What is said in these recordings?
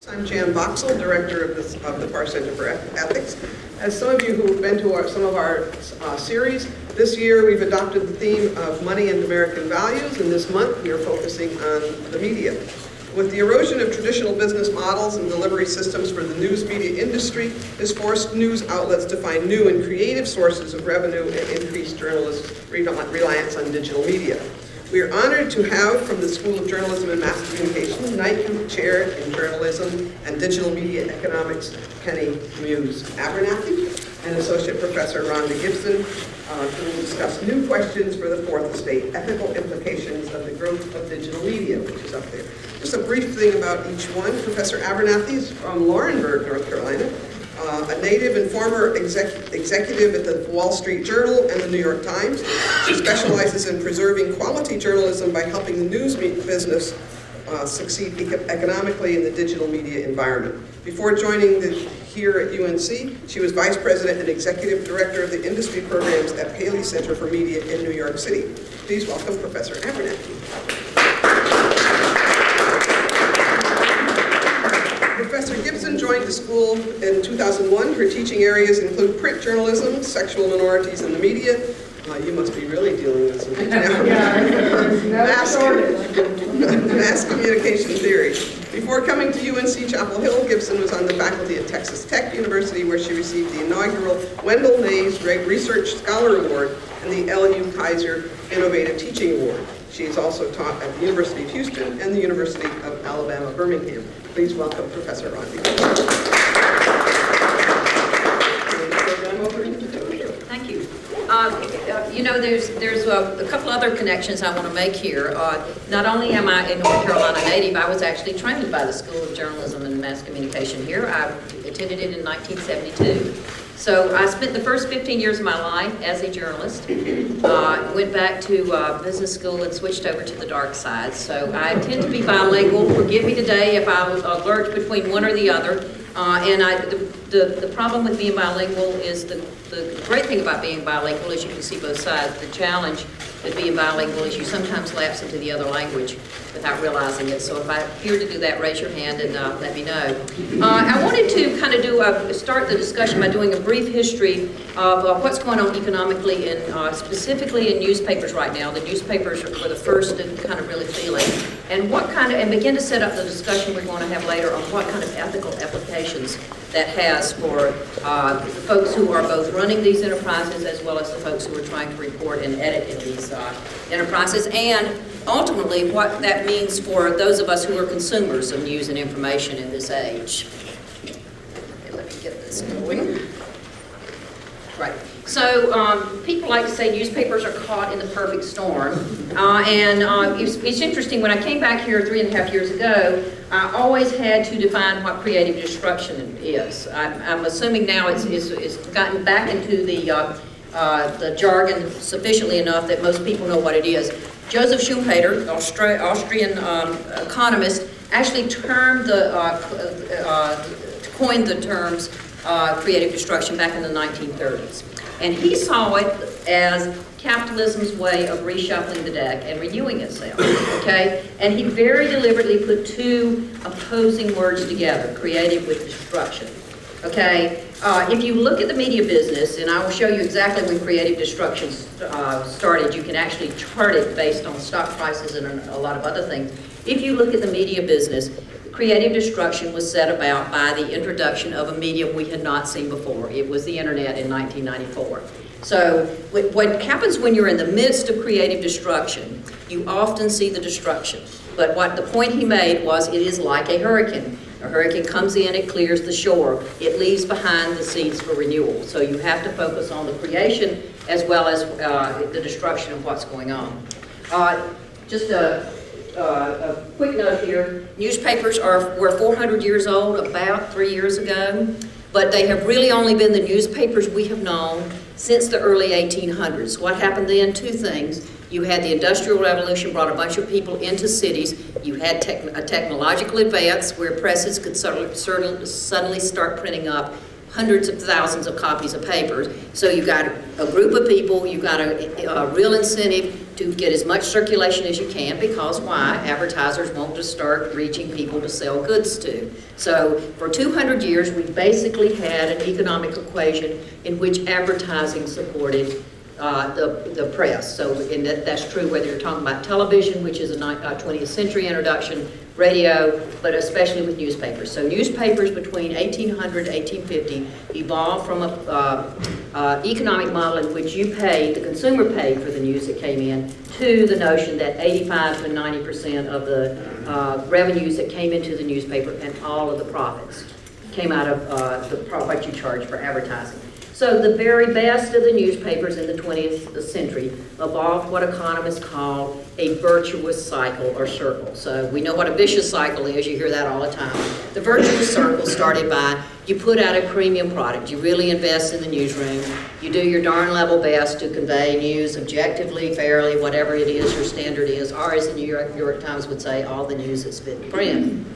I'm Jan Boxell, Director of the Parr Center for Ethics. As some of you who have been to some of our series, this year we've adopted the theme of money and American values, and this month we are focusing on the media. With the erosion of traditional business models and delivery systems for the news media industry has forced news outlets to find new and creative sources of revenue and increased journalists' reliance on digital media. We are honored to have from the School of Journalism and Mass Communication, Knight Chair in Journalism and Digital Media Economics, Penny Muse Abernathy, and Associate Professor Rhonda Gibson, who will discuss new questions for the Fourth Estate, ethical implications of the growth of digital media, which is up there. Just a brief thing about each one. Professor Abernathy is from Laurinburg, North Carolina, a native and former executive at the Wall Street Journal and the New York Times. She specializes in preserving quality journalism by helping the news business succeed economically in the digital media environment. Before joining here at UNC, she was Vice President and Executive Director of the Industry Programs at Paley Center for Media in New York City. Please welcome Professor Abernathy. Professor Gibson joined the school in 2001. Her teaching areas include print journalism, sexual minorities in the media. You must be really dealing with some things now. Mass communication theory. Before coming to UNC Chapel Hill, Gibson was on the faculty at Texas Tech University, where she received the inaugural Wendell Mays Research Scholar Award and the L.U. Kaiser Innovative Teaching Award. She has also taught at the University of Houston and the University of Alabama, Birmingham. Please welcome Professor Rhonda Gibson. Thank you. You know, there's a couple other connections I want to make here. Not only am I a North Carolina native, I was actually trained by the School of Journalism and Mass Communication here. I attended it in 1972. So I spent the first 15 years of my life as a journalist, went back to business school and switched over to the dark side. So I tend to be bilingual. Forgive me today if I lurch between one or the other. The problem with being bilingual is the great thing about being bilingual is you can see both sides. The challenge with being bilingual is you sometimes lapse into the other language without realizing it. So if I appear to do that, raise your hand and let me know. I wanted to kind of start the discussion by doing a brief history of what's going on economically and specifically in newspapers right now. The newspapers were the first to kind of really feel it. And begin to set up the discussion we're going to have later on what kind of ethical applications that has for the folks who are both running these enterprises as well as the folks who are trying to report and edit in these enterprises, and ultimately what that means for those of us who are consumers of news and information in this age. Okay, let me get this going. Right. So people like to say newspapers are caught in the perfect storm. It's interesting, when I came back here 3.5 years ago, I always had to define what creative destruction is. I'm assuming now it's gotten back into the jargon sufficiently enough that most people know what it is. Joseph Schumpeter, Austrian economist, actually coined the terms creative destruction back in the 1930s. And he saw it as capitalism's way of reshuffling the deck and renewing itself, okay? And he very deliberately put two opposing words together, creative with destruction, okay? If you look at the media business, and I will show you exactly when creative destruction started, you can actually chart it based on stock prices and a lot of other things. If you look at the media business, creative destruction was set about by the introduction of a medium we had not seen before. It was the internet in 1994. So what happens when you're in the midst of creative destruction, you often see the destruction. But what the point he made was it is like a hurricane. A hurricane comes in, it clears the shore. It leaves behind the seeds for renewal. So you have to focus on the creation as well as the destruction of what's going on. Just a quick note here, newspapers were 400 years old about 3 years ago, but they have really only been the newspapers we have known since the early 1800s. What happened then? Two things. You had the Industrial Revolution, brought a bunch of people into cities. You had a technological advance where presses could suddenly start printing up hundreds of thousands of copies of papers. So you got a group of people, you got a real incentive to get as much circulation as you can, because why? Advertisers want to start reaching people to sell goods to. So for 200 years, we've basically had an economic equation in which advertising supported the press. So and that's true whether you're talking about television, which is a 20th century introduction, radio, but especially with newspapers. So newspapers between 1800 and 1850 evolved from a economic model in which you paid, the consumer paid for the news that came in, to the notion that 85 to 90% of the revenues that came into the newspaper and all of the profits came out of what you charge for advertising. So the very best of the newspapers in the 20th century evolved what economists call a virtuous cycle or circle. So we know what a vicious cycle is, you hear that all the time. The virtuous circle started by, you put out a premium product, you really invest in the newsroom, you do your darn level best to convey news objectively, fairly, whatever it is your standard is, or as the New York Times would say, all the news that's fit in print.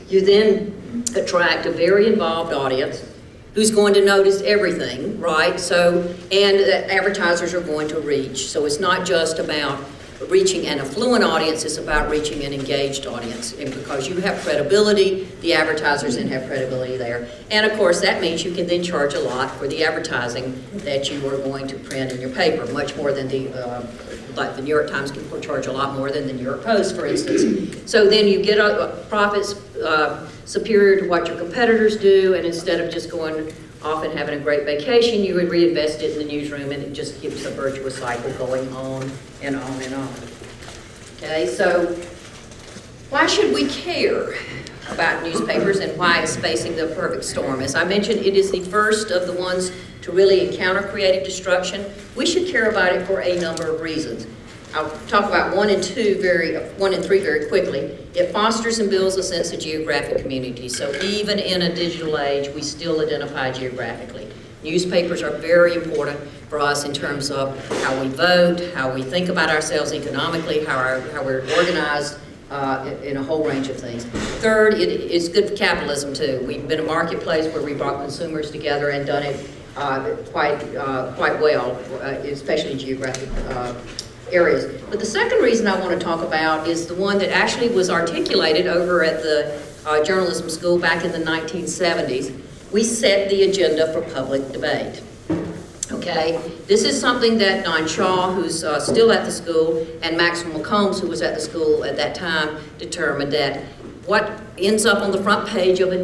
You then attract a very involved audience who's going to notice everything, right? So, and that advertisers are going to reach. So it's not just about reaching an affluent audience, it's about reaching an engaged audience. And because you have credibility, the advertisers then have credibility there. And of course, that means you can then charge a lot for the advertising that you are going to print in your paper, much more than like the New York Times can charge a lot more than the New York Post, for instance. So then you get profits superior to what your competitors do, and instead of just going off and having a great vacation, you would reinvest it in the newsroom, and it just keeps a virtuous cycle going on and on and on. Okay, so why should we care about newspapers and why it's facing the perfect storm? As I mentioned, it is the first of the ones to really encounter creative destruction. We should care about it for a number of reasons. I'll talk about one and three very quickly. It fosters and builds a sense of geographic community. So even in a digital age, we still identify geographically. Newspapers are very important for us in terms of how we vote, how we think about ourselves economically, how we're organized in a whole range of things. Third, it is good for capitalism too. We've been a marketplace where we brought consumers together and done it quite well, especially in geographic areas. But the second reason I want to talk about is the one that actually was articulated over at the journalism school back in the 1970s. We set the agenda for public debate. Okay, this is something that Don Shaw, who's still at the school, and Maxwell McCombs, who was at the school at that time, determined that what ends up on the front page of a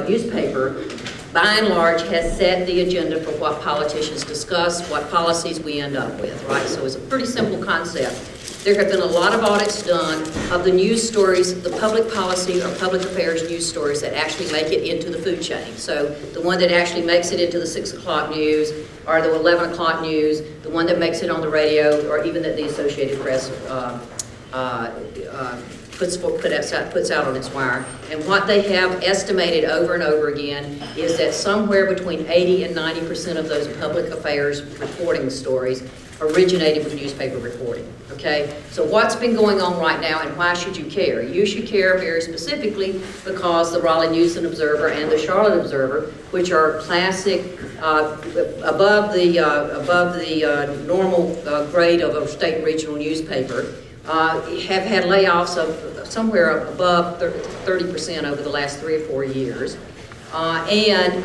newspaper, by and large, has set the agenda for what politicians discuss, what policies we end up with, right? So it's a pretty simple concept. There have been a lot of audits done of the news stories, the public policy or public affairs news stories that actually make it into the food chain. So the one that actually makes it into the 6 o'clock news or the 11 o'clock news, the one that makes it on the radio, or even that the Associated Press puts out on its wire. And what they have estimated over and over again is that somewhere between 80 and 90% of those public affairs reporting stories originated with newspaper reporting, okay? So what's been going on right now, and why should you care? You should care very specifically because the Raleigh News and Observer and the Charlotte Observer, which are classic, above the normal grade of a state and regional newspaper, have had layoffs of somewhere above 30% over the last 3 or 4 years. And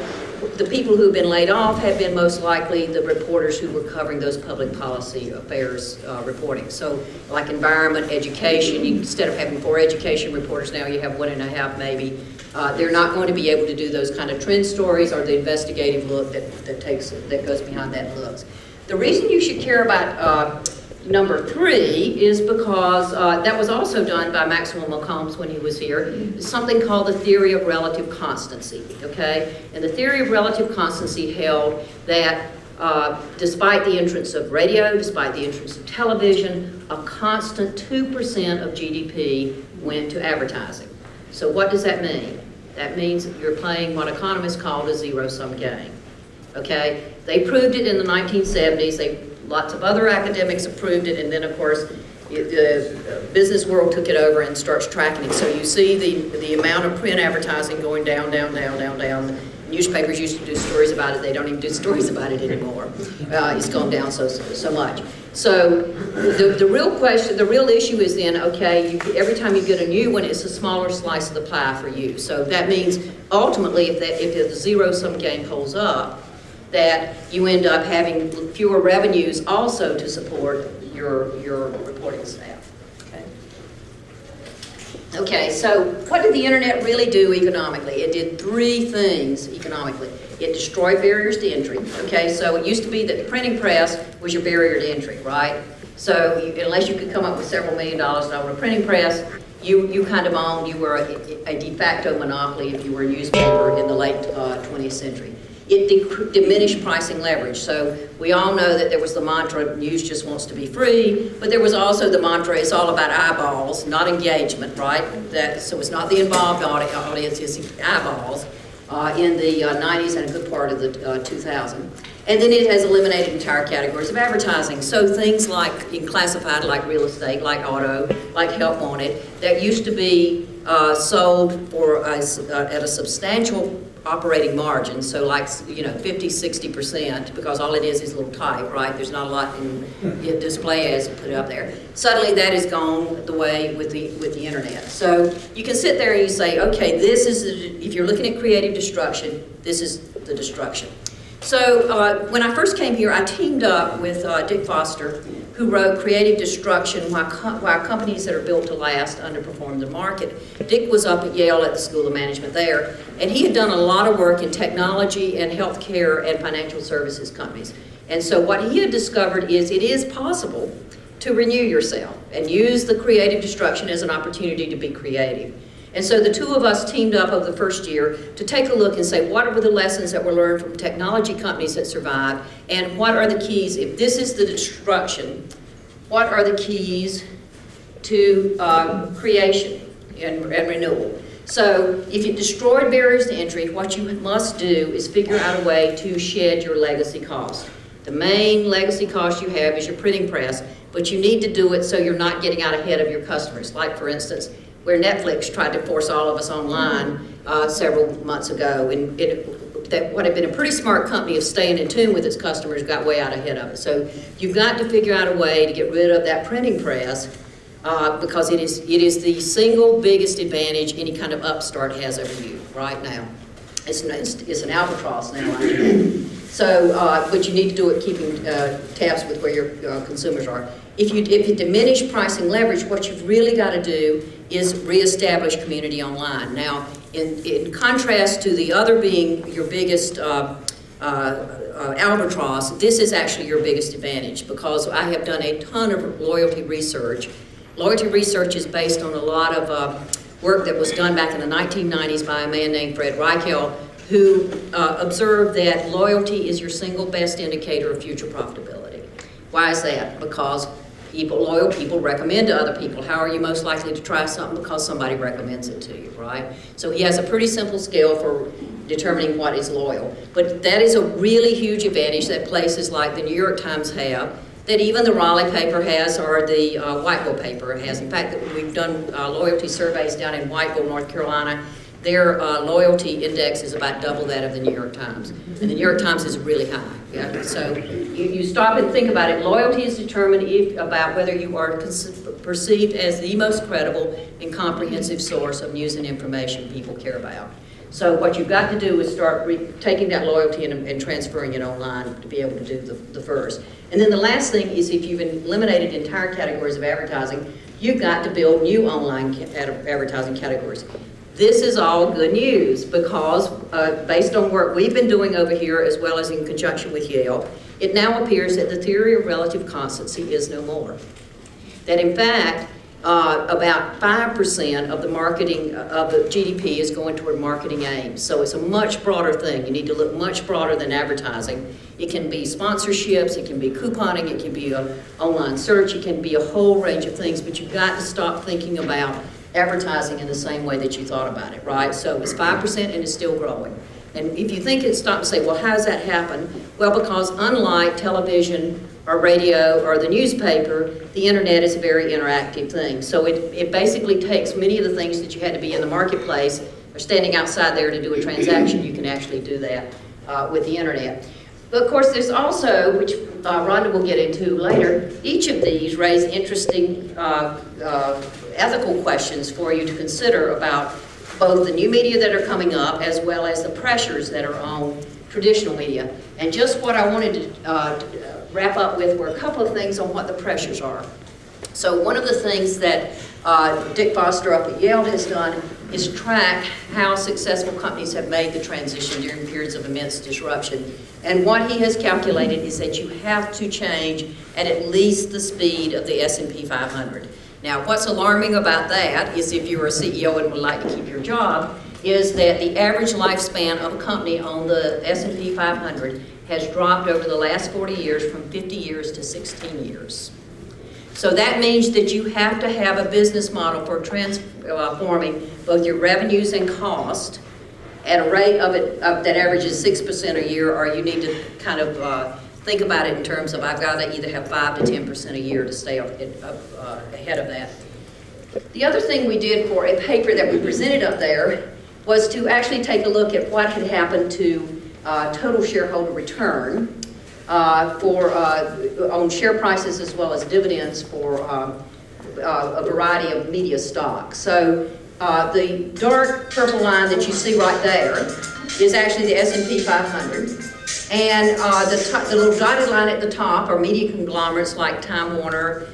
the people who have been laid off have been most likely the reporters who were covering those public policy affairs reporting. So like environment, education, instead of having 4 education reporters now you have 1.5 maybe. They're not going to be able to do those kind of trend stories or the investigative look that goes behind that looks. The reason you should care about number 3 is because that was also done by Maxwell McCombs when he was here. It's something called the theory of relative constancy, okay? And the theory of relative constancy held that despite the entrance of radio, despite the entrance of television, a constant 2% of GDP went to advertising. So what does that mean? That means you're playing what economists call a zero-sum game, okay? They proved it in the 1970s. Lots of other academics approved it, and then of course the business world took it over and starts tracking it. So you see the amount of print advertising going down, down, down, down, down. Newspapers used to do stories about it. They don't even do stories about it anymore. It's gone down so much. So the real question, the real issue is then, okay, every time you get a new one, it's a smaller slice of the pie for you. So that means ultimately, if the zero-sum game holds up, that you end up having fewer revenues also to support your reporting staff. Okay, so what did the internet really do economically? It did three things economically. It destroyed barriers to entry. Okay, so it used to be that the printing press was your barrier to entry, right? So unless you could come up with several $1 million over a printing press, you kind of owned, you were a de facto monopoly if you were a newspaper in the late 20th century. It diminished pricing leverage. So we all know that there was the mantra, news just wants to be free, but there was also the mantra, it's all about eyeballs, not engagement, right? So it's not the involved audience, it's eyeballs in the 90s and a good part of the 2000s. And then it has eliminated entire categories of advertising. So things like in classified, like real estate, like auto, like help wanted, that used to be sold for at a substantial operating margin, so like 50–60%, because all it is little type, right? There's not a lot in display ads to put up there. Suddenly that is gone the way with the internet. So you can sit there and you say, okay, this is if you're looking at creative destruction, this is the destruction. So when I first came here, I teamed up with Dick Foster, who wrote Creative Destruction, Why Companies That Are Built to Last Underperform the Market. Dick was up at Yale at the School of Management there, and he had done a lot of work in technology and healthcare and financial services companies. And so what he had discovered is it is possible to renew yourself and use the creative destruction as an opportunity to be creative. And so the two of us teamed up over the first year to take a look and say, what were the lessons that were learned from technology companies that survived, and what are the keys, if this is the destruction, what are the keys to creation and renewal? So if you destroyed barriers to entry, what you must do is figure out a way to shed your legacy cost. The main legacy cost you have is your printing press, but you need to do it so you're not getting out ahead of your customers. Like, for instance, where Netflix tried to force all of us online several months ago, and what had been a pretty smart company of staying in tune with its customers got way out ahead of it. So you've got to figure out a way to get rid of that printing press because it is the single biggest advantage any kind of upstart has over you right now. It's an albatross now. I mean. So, but you need to do it keeping tabs with where your consumers are. If you diminish pricing leverage, what you've really got to do is reestablish community online. Now, in contrast to the other being your biggest albatross, this is actually your biggest advantage, because I have done a ton of loyalty research. Loyalty research is based on a lot of work that was done back in the 1990s by a man named Fred Reichel, who observed that loyalty is your single best indicator of future profitability. Why is that? Because loyal people recommend to other people. How are you most likely to try something? Because somebody recommends it to you, right? So he has a pretty simple scale for determining what is loyal. But that is a really huge advantage that places like the New York Times have, that even the Raleigh paper has, or the Whiteville paper has. In fact, we've done loyalty surveys down in Whiteville, North Carolina. Their loyalty index is about double that of the New York Times. And the New York Times is really high. Yeah? So you stop and think about it. Loyalty is determined about whether you are perceived as the most credible and comprehensive source of news and information people care about. So what you've got to do is start taking that loyalty and transferring it online to be able to do the first. And then the last thing is, if you've eliminated entire categories of advertising, you've got to build new online advertising categories. This is all good news, because based on work we've been doing over here, as well as in conjunction with Yale, it now appears that the theory of relative constancy is no more. That in fact, about 5% of the marketing of the GDP is going toward marketing aims. So it's a much broader thing. You need to look much broader than advertising. It can be sponsorships, it can be couponing, it can be online search, it can be a whole range of things, but you've got to stop thinking about advertising in the same way that you thought about it, right? So it's 5% and it's still growing. And if you think it's stopped and say, well, how does that happen? Well, because unlike television or radio or the newspaper, the internet is a very interactive thing. So it basically takes many of the things that you had to be in the marketplace or standing outside there to do a transaction. You can actually do that with the internet. But of course, there's also, which Rhonda will get into later, each of these raise interesting ethical questions for you to consider about both the new media that are coming up as well as the pressures that are on traditional media. And just what I wanted to wrap up with were a couple of things on what the pressures are. So one of the things that Dick Foster up at Yale has done is track how successful companies have made the transition during periods of immense disruption. And what he has calculated is that you have to change at least the speed of the S&P 500. Now, what's alarming about that is if you're a CEO and would like to keep your job, is that the average lifespan of a company on the S&P 500 has dropped over the last 40 years from 50 years to 16 years. So that means that you have to have a business model for transforming both your revenues and cost at a rate that averages 6% a year, or you need to kind of think about it in terms of I've got to either have 5 to 10% a year to stay ahead of that. The other thing we did for a paper that we presented up there was to actually take a look at what had happened to total shareholder return on share prices as well as dividends for a variety of media stocks. So the dark purple line that you see right there is actually the S&P 500. And the little dotted line at the top are media conglomerates like Time Warner,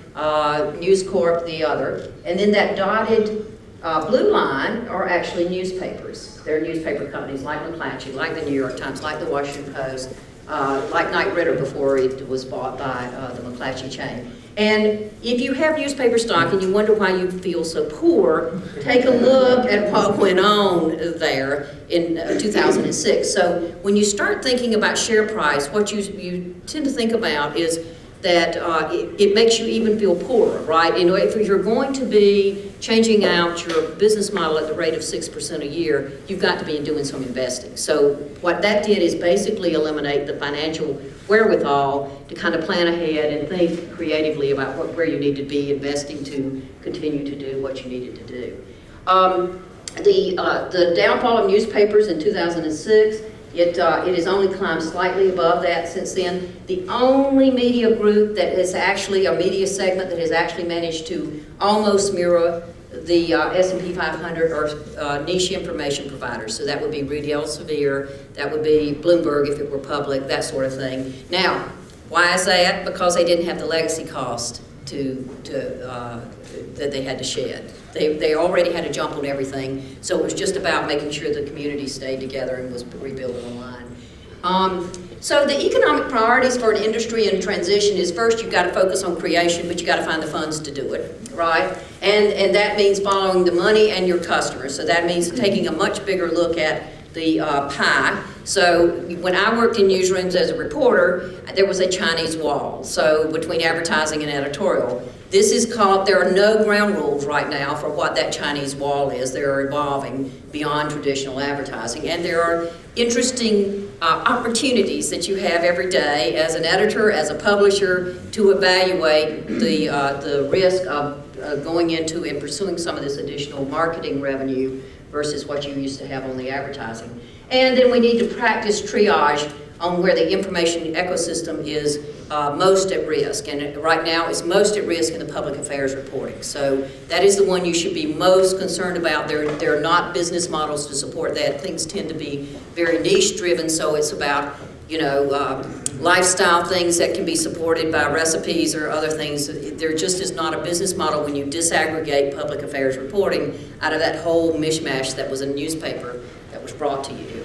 News Corp, the other. And then that dotted blue line are actually newspapers. They're newspaper companies like McClatchy, like the New York Times, like the Washington Post, like Knight Ridder before it was bought by the McClatchy chain. And if you have newspaper stock and you wonder why you feel so poor, take a look at what went on there in 2006. So when you start thinking about share price, what you tend to think about is that it makes you even feel poorer, right? You know, if you're going to be changing out your business model at the rate of 6% a year, you've got to be doing some investing. So what that did is basically eliminate the financial wherewithal to kind of plan ahead and think creatively about where you need to be investing to continue to do what you needed to do. The downfall of newspapers in 2006, it has only climbed slightly above that since then. The only media group that is actually, a media segment that has actually managed to almost mirror the S&P 500 are niche information providers. So that would be Reed Elsevier, that would be Bloomberg if it were public, that sort of thing. Now, why is that? Because they didn't have the legacy cost that they had to shed. They already had to jump on everything, so it was just about making sure the community stayed together and was rebuilt online. So the economic priorities for an industry in transition is first you've got to focus on creation, but you got to find the funds to do it, right? And that means following the money and your customers. So that means taking a much bigger look at the pie. So when I worked in newsrooms as a reporter, there was a Chinese wall, so between advertising and editorial. This is called, there are no ground rules right now for what that Chinese wall is. They're evolving beyond traditional advertising. And there are interesting opportunities that you have every day as an editor, as a publisher, to evaluate the risk of going into and pursuing some of this additional marketing revenue versus what you used to have on the advertising. And then we need to practice triage on where the information ecosystem is most at risk. And right now it's most at risk in the public affairs reporting. So that is the one you should be most concerned about. There are not business models to support that. Things tend to be very niche driven, so it's about, you know, lifestyle things that can be supported by recipes or other things. There just is not a business model when you disaggregate public affairs reporting out of that whole mishmash that was a newspaper that was brought to you.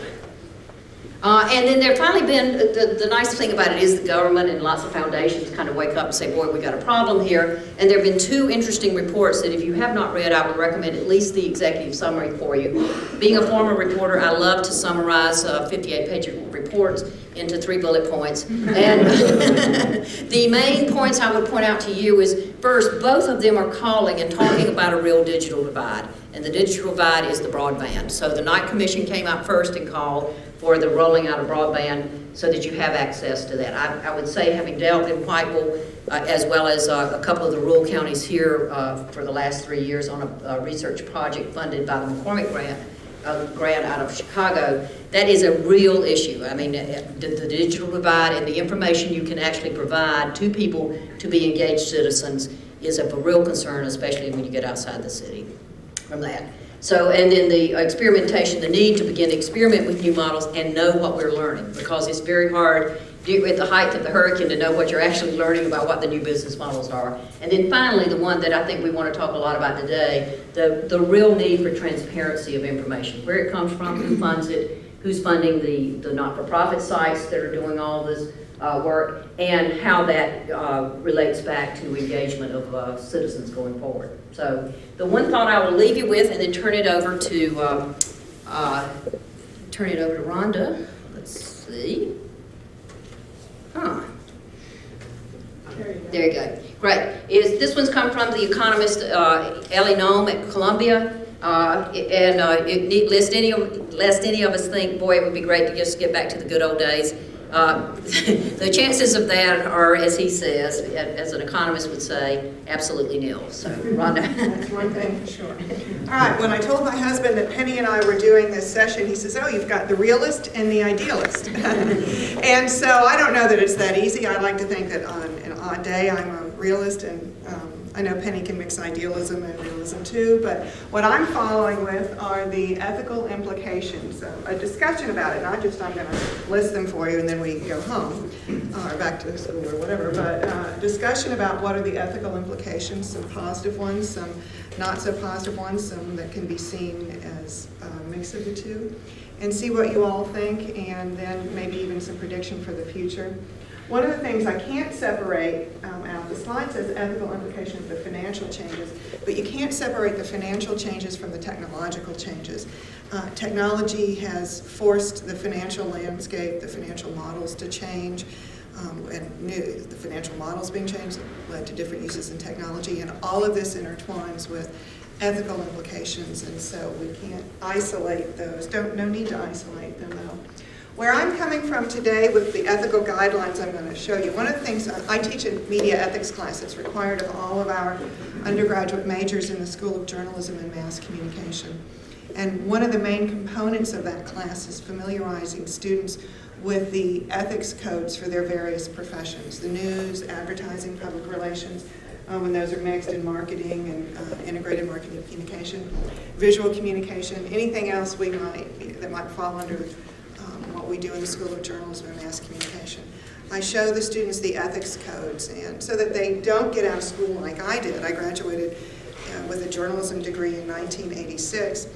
And then there finally been, the nice thing about it is the government and lots of foundations kind of wake up and say, boy, we got a problem here. And there have been two interesting reports that if you have not read, I would recommend at least the executive summary for you. Being a former reporter, I love to summarize 58-page reports into 3 bullet points. And the main points I would point out to you is, first, both of them are calling and talking about a real digital divide. And the digital divide is the broadband. So the Knight Commission came out first and called for the rolling out of broadband so that you have access to that. I would say, having dealt in Whiteville, as well as a couple of the rural counties here for the last 3 years on a research project funded by the McCormick Grant, a grad out of Chicago, that is a real issue. I mean, the digital divide and the information you can actually provide to people to be engaged citizens is of a real concern, especially when you get outside the city from that. So, and then the experimentation, the need to begin to experiment with new models and know what we're learning, because it's very hard at the height of the hurricane to know what you're actually learning about what the new business models are. And then finally, the one that I think we want to talk a lot about today, the real need for transparency of information, where it comes from, who funds it, who's funding the not-for-profit sites that are doing all this work, and how that relates back to engagement of citizens going forward. So the one thought I will leave you with, and then turn it over to Rhonda. Let's see. There you go. Great. This one's come from the economist Ellie Noam at Columbia. Lest any of us think, boy, it would be great to just get back to the good old days. The chances of that are, as he says, as an economist would say, absolutely nil. So, Rhonda. That's one thing for sure. All right, when I told my husband that Penny and I were doing this session, he says, oh, you've got the realist and the idealist. And so I don't know that it's that easy. I like to think that on an odd day I'm a realist, and I know Penny can mix idealism and realism too, but what I'm following with are the ethical implications. A discussion about it, not just I'm going to list them for you and then we go home or back to school or whatever, but discussion about what are the ethical implications, some positive ones, some not so positive ones, some that can be seen as a mix of the two, and see what you all think, and then maybe even some prediction for the future. One of the things I can't separate out, the slide says ethical implications of the financial changes, but you can't separate the financial changes from the technological changes. Technology has forced the financial landscape, the financial models to change, and the financial models being changed led to different uses in technology, and all of this intertwines with ethical implications, and so we can't isolate those. No need to isolate them though. Where I'm coming from today with the ethical guidelines I'm going to show you, one of the things, I teach a media ethics class. It's required of all of our undergraduate majors in the School of Journalism and Mass Communication. And one of the main components of that class is familiarizing students with the ethics codes for their various professions, the news, advertising, public relations, when those are mixed in marketing and integrated marketing communication, visual communication, anything else that might fall under what we do in the School of Journalism and Mass Communication. I show the students the ethics codes, and so that they don't get out of school like I did. I graduated with a journalism degree in 1986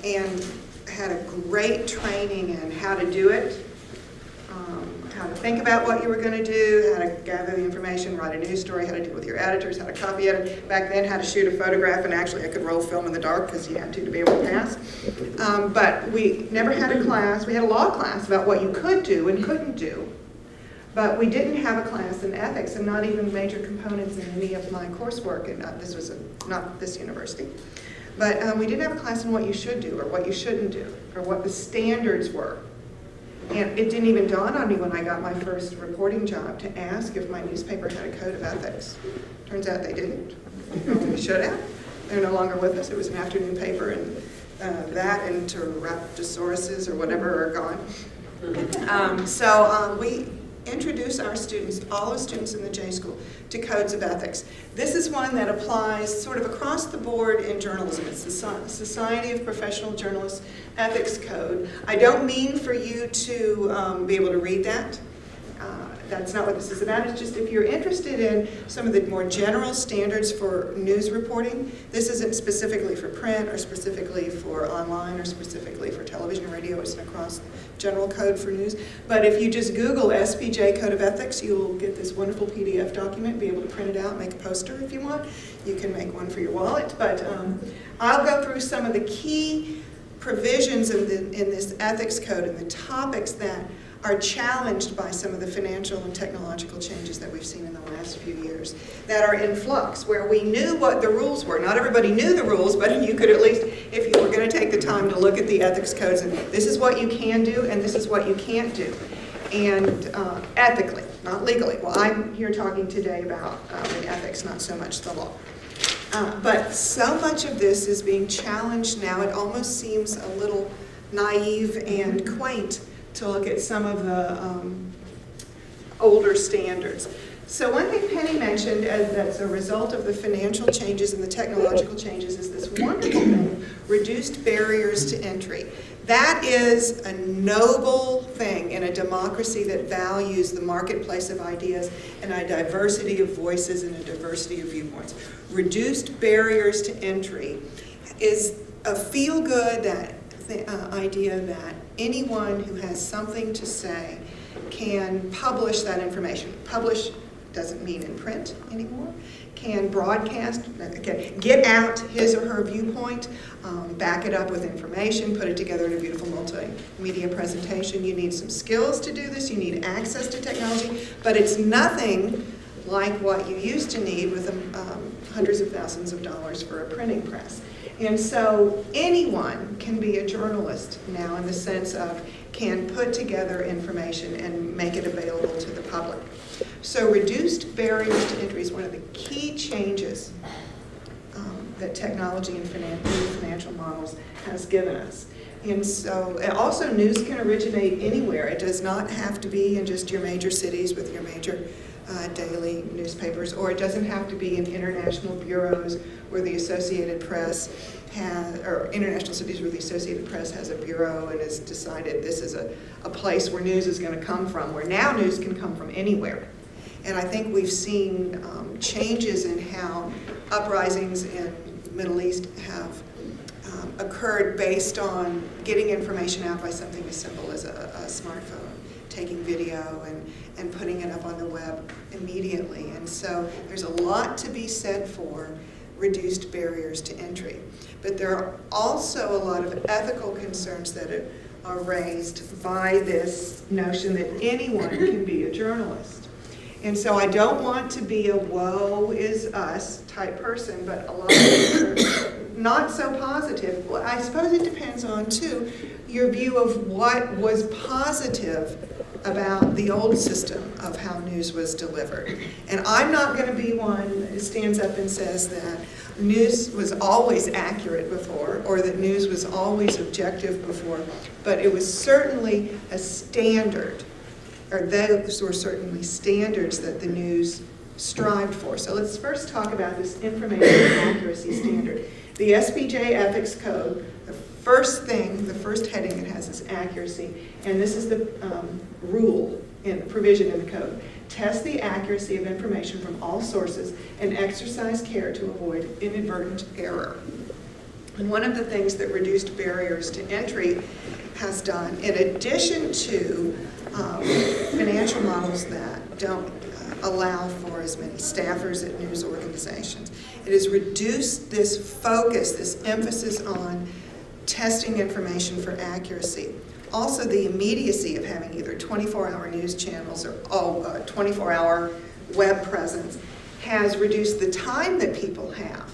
and had a great training in how to do it, how to think about what you were going to do, how to gather the information, write a news story, how to deal with your editors, how to copy edit. Back then, how to shoot a photograph, and actually I could roll film in the dark because you had to be able to pass. But we never had a class. We had a law class about what you could do and couldn't do. But we didn't have a class in ethics, and not even major components in any of my coursework. And this was not this university. But we didn't have a class in what you should do or what you shouldn't do or what the standards were. And it didn't even dawn on me when I got my first reporting job to ask if my newspaper had a code of ethics. Turns out they didn't. They should have. They're no longer with us. It was an afternoon paper, and that and Raptosauruses or whatever are gone. So we introduce our students, all the students in the J School, to codes of ethics. This is one that applies sort of across the board in journalism. It's the Society of Professional Journalists Ethics Code. I don't mean for you to be able to read that. That's not what this is about. It's just if you're interested in some of the more general standards for news reporting, this isn't specifically for print or specifically for online or specifically for television or radio. It's an across general code for news. But if you just Google SPJ Code of Ethics, you'll get this wonderful PDF document, be able to print it out, make a poster if you want. You can make one for your wallet. But I'll go through some of the key provisions in this ethics code and the topics that are challenged by some of the financial and technological changes that we've seen in the last few years that are in flux, where we knew what the rules were. Not everybody knew the rules, but you could at least, if you were going to take the time to look at the ethics codes, and this is what you can do and this is what you can't do. And ethically, not legally. Well, I'm here talking today about the ethics, not so much the law. But so much of this is being challenged now, it almost seems a little naive and quaint to look at some of the older standards. So one thing Penny mentioned that's a result of the financial changes and the technological changes is this wonderful thing, reduced barriers to entry. That is a noble thing in a democracy that values the marketplace of ideas and a diversity of voices and a diversity of viewpoints. Reduced barriers to entry is a feel-good idea that anyone who has something to say can publish that information. Publish doesn't mean in print anymore. Can broadcast, can get out his or her viewpoint, back it up with information, put it together in a beautiful multimedia presentation. You need some skills to do this, you need access to technology, but it's nothing like what you used to need with hundreds of thousands of dollars for a printing press. And so anyone can be a journalist now in the sense of can put together information and make it available to the public. So reduced barriers to entry is one of the key changes that technology and financial models has given us. And so also news can originate anywhere. It does not have to be in just your major cities with your major daily newspapers, or it doesn't have to be in international bureaus where the Associated Press has, or international cities where the Associated Press has a bureau and has decided this is a place where news is going to come from, where now news can come from anywhere. And I think we've seen changes in how uprisings in the Middle East have occurred based on getting information out by something as simple as a smartphone, taking video and putting it up on the web immediately. And so there's a lot to be said for reduced barriers to entry. But there are also a lot of ethical concerns that are raised by this notion that anyone can be a journalist. And so I don't want to be a woe is us type person, but a lot of people are not so positive. Well, I suppose it depends on, too, your view of what was positive about the old system of how news was delivered. And I'm not going to be one who stands up and says that news was always accurate before, or that news was always objective before, but it was certainly a standard, or those were certainly standards that the news strived for. So let's first talk about this information accuracy standard. The SBJ Ethics Code, the first heading it has is accuracy, and this is the rule in the provision in the code. Test the accuracy of information from all sources and exercise care to avoid inadvertent error. And one of the things that reduced barriers to entry has done, in addition to financial models that don't allow for as many staffers at news organizations, it has reduced this focus, this emphasis on testing information for accuracy. Also, the immediacy of having either 24-hour news channels or 24-hour web presence has reduced the time that people have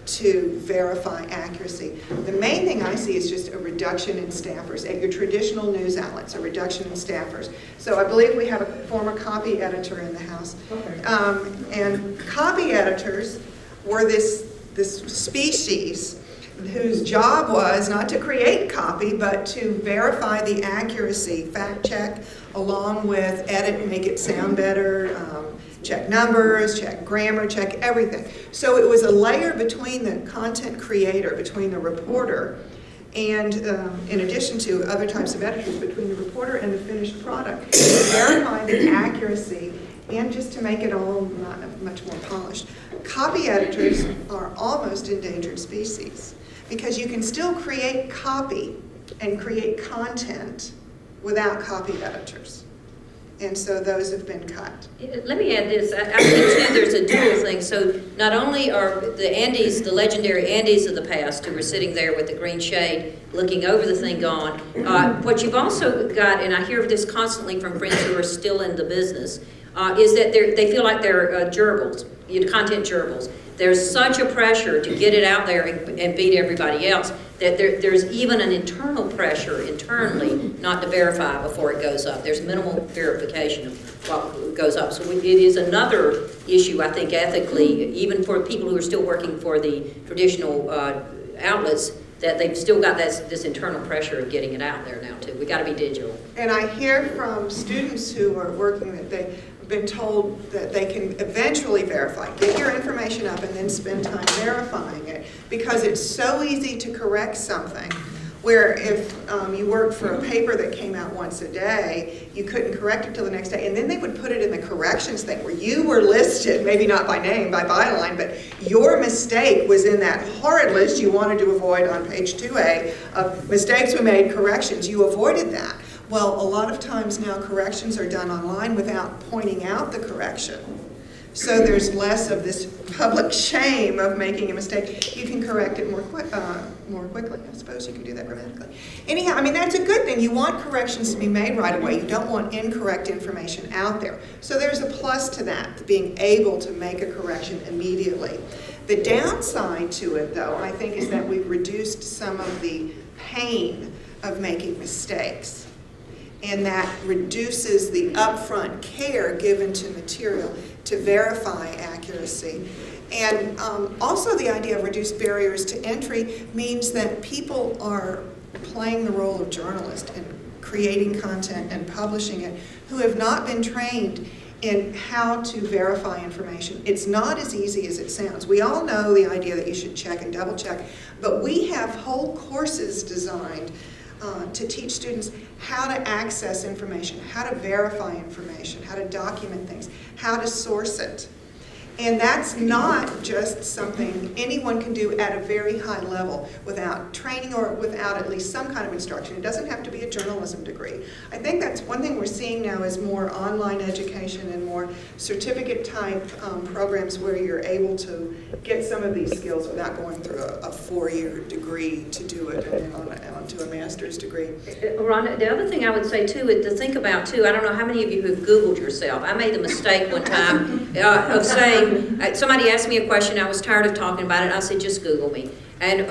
to verify accuracy. The main thing I see is just a reduction in staffers at your traditional news outlets, a reduction in staffers. So I believe we have a former copy editor in the house. Okay. And copy editors were this species whose job was not to create copy, but to verify the accuracy, fact check, along with edit and make it sound better, check numbers, check grammar, check everything. So it was a layer between the content creator, between the reporter, and in addition to other types of editors, between the reporter and the finished product, to verify the accuracy and just to make it all much more polished. Copy editors are almost endangered species because you can still create copy and create content without copy editors. And so those have been cut. Let me add this. I think, too, there's a dual thing. So not only are the Andes, the legendary Andes of the past, who were sitting there with the green shade looking over the thing gone, what you've also got, and I hear this constantly from friends who are still in the business, is that they feel like they're gerbils, content gerbils. there's such a pressure to get it out there and beat everybody else that there's even an internal pressure internally not to verify before it goes up. There's minimal verification of what goes up. So it is another issue, I think, ethically, even for people who are still working for the traditional outlets, that they've still got this internal pressure of getting it out there now too. We got to be digital. And I hear from students who are working that they've been told that they can eventually verify. Get your information up and then spend time verifying it, because it's so easy to correct something. Where if you worked for a paper that came out once a day, you couldn't correct it till the next day, and then they would put it in the corrections thing where you were listed, maybe not by name, by byline, but your mistake was in that horrid list you wanted to avoid on page 2A of mistakes we made, corrections. You avoided that. Well, a lot of times now corrections are done online without pointing out the correction. So there's less of this public shame of making a mistake. You can correct it more quickly. I suppose you can do that grammatically. Anyhow, I mean, that's a good thing. You want corrections to be made right away. You don't want incorrect information out there. So there's a plus to that, being able to make a correction immediately. The downside to it, though, I think, is that we've reduced some of the pain of making mistakes. And that reduces the upfront care given to material to verify accuracy. And also the idea of reduced barriers to entry means that people are playing the role of journalist and creating content and publishing it who have not been trained in how to verify information. It's not as easy as it sounds. We all know the idea that you should check and double check, but we have whole courses designed to teach students how to access information, how to verify information, how to document things, how to source it. And that's not just something anyone can do at a very high level without training or without at least some kind of instruction. It doesn't have to be a journalism degree. I think that's one thing we're seeing now is more online education and more certificate type programs where you're able to get some of these skills without going through a 4-year degree to do it and then on to a master's degree. Rhonda, the other thing I would say too is to think about too, I don't know how many of you have Googled yourself. I made the mistake one time of saying, somebody asked me a question, I was tired of talking about it, I said, just Google me. And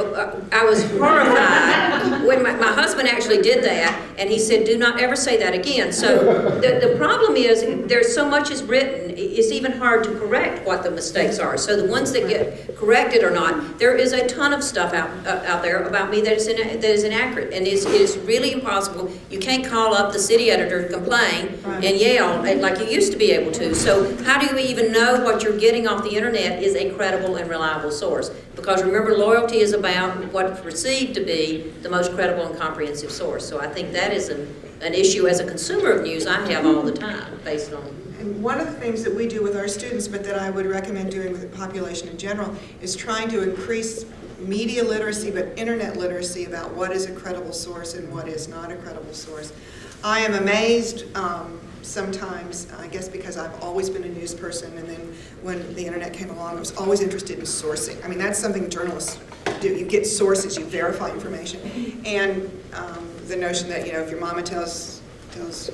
I was horrified when my husband actually did that, and he said, do not ever say that again. So the problem is, there's so much is written, it's even hard to correct what the mistakes are. So the ones that get corrected or not, there is a ton of stuff out there about me that is inaccurate, and it is really impossible. You can't call up the city editor to complain and yell like you used to be able to. So how do you even know what you're getting off the internet is a credible and reliable source? Because remember, loyalty is about what's perceived to be the most credible and comprehensive source. So I think that is an issue as a consumer of news I have all the time based on. And one of the things that we do with our students, but that I would recommend doing with the population in general, is trying to increase media literacy, but internet literacy about what is a credible source and what is not a credible source. I am amazed sometimes, I guess because I've always been a news person, and then when the internet came along, I was always interested in sourcing. I mean, that's something journalists do. You get sources, you verify information. And the notion that, you know, if your mama tells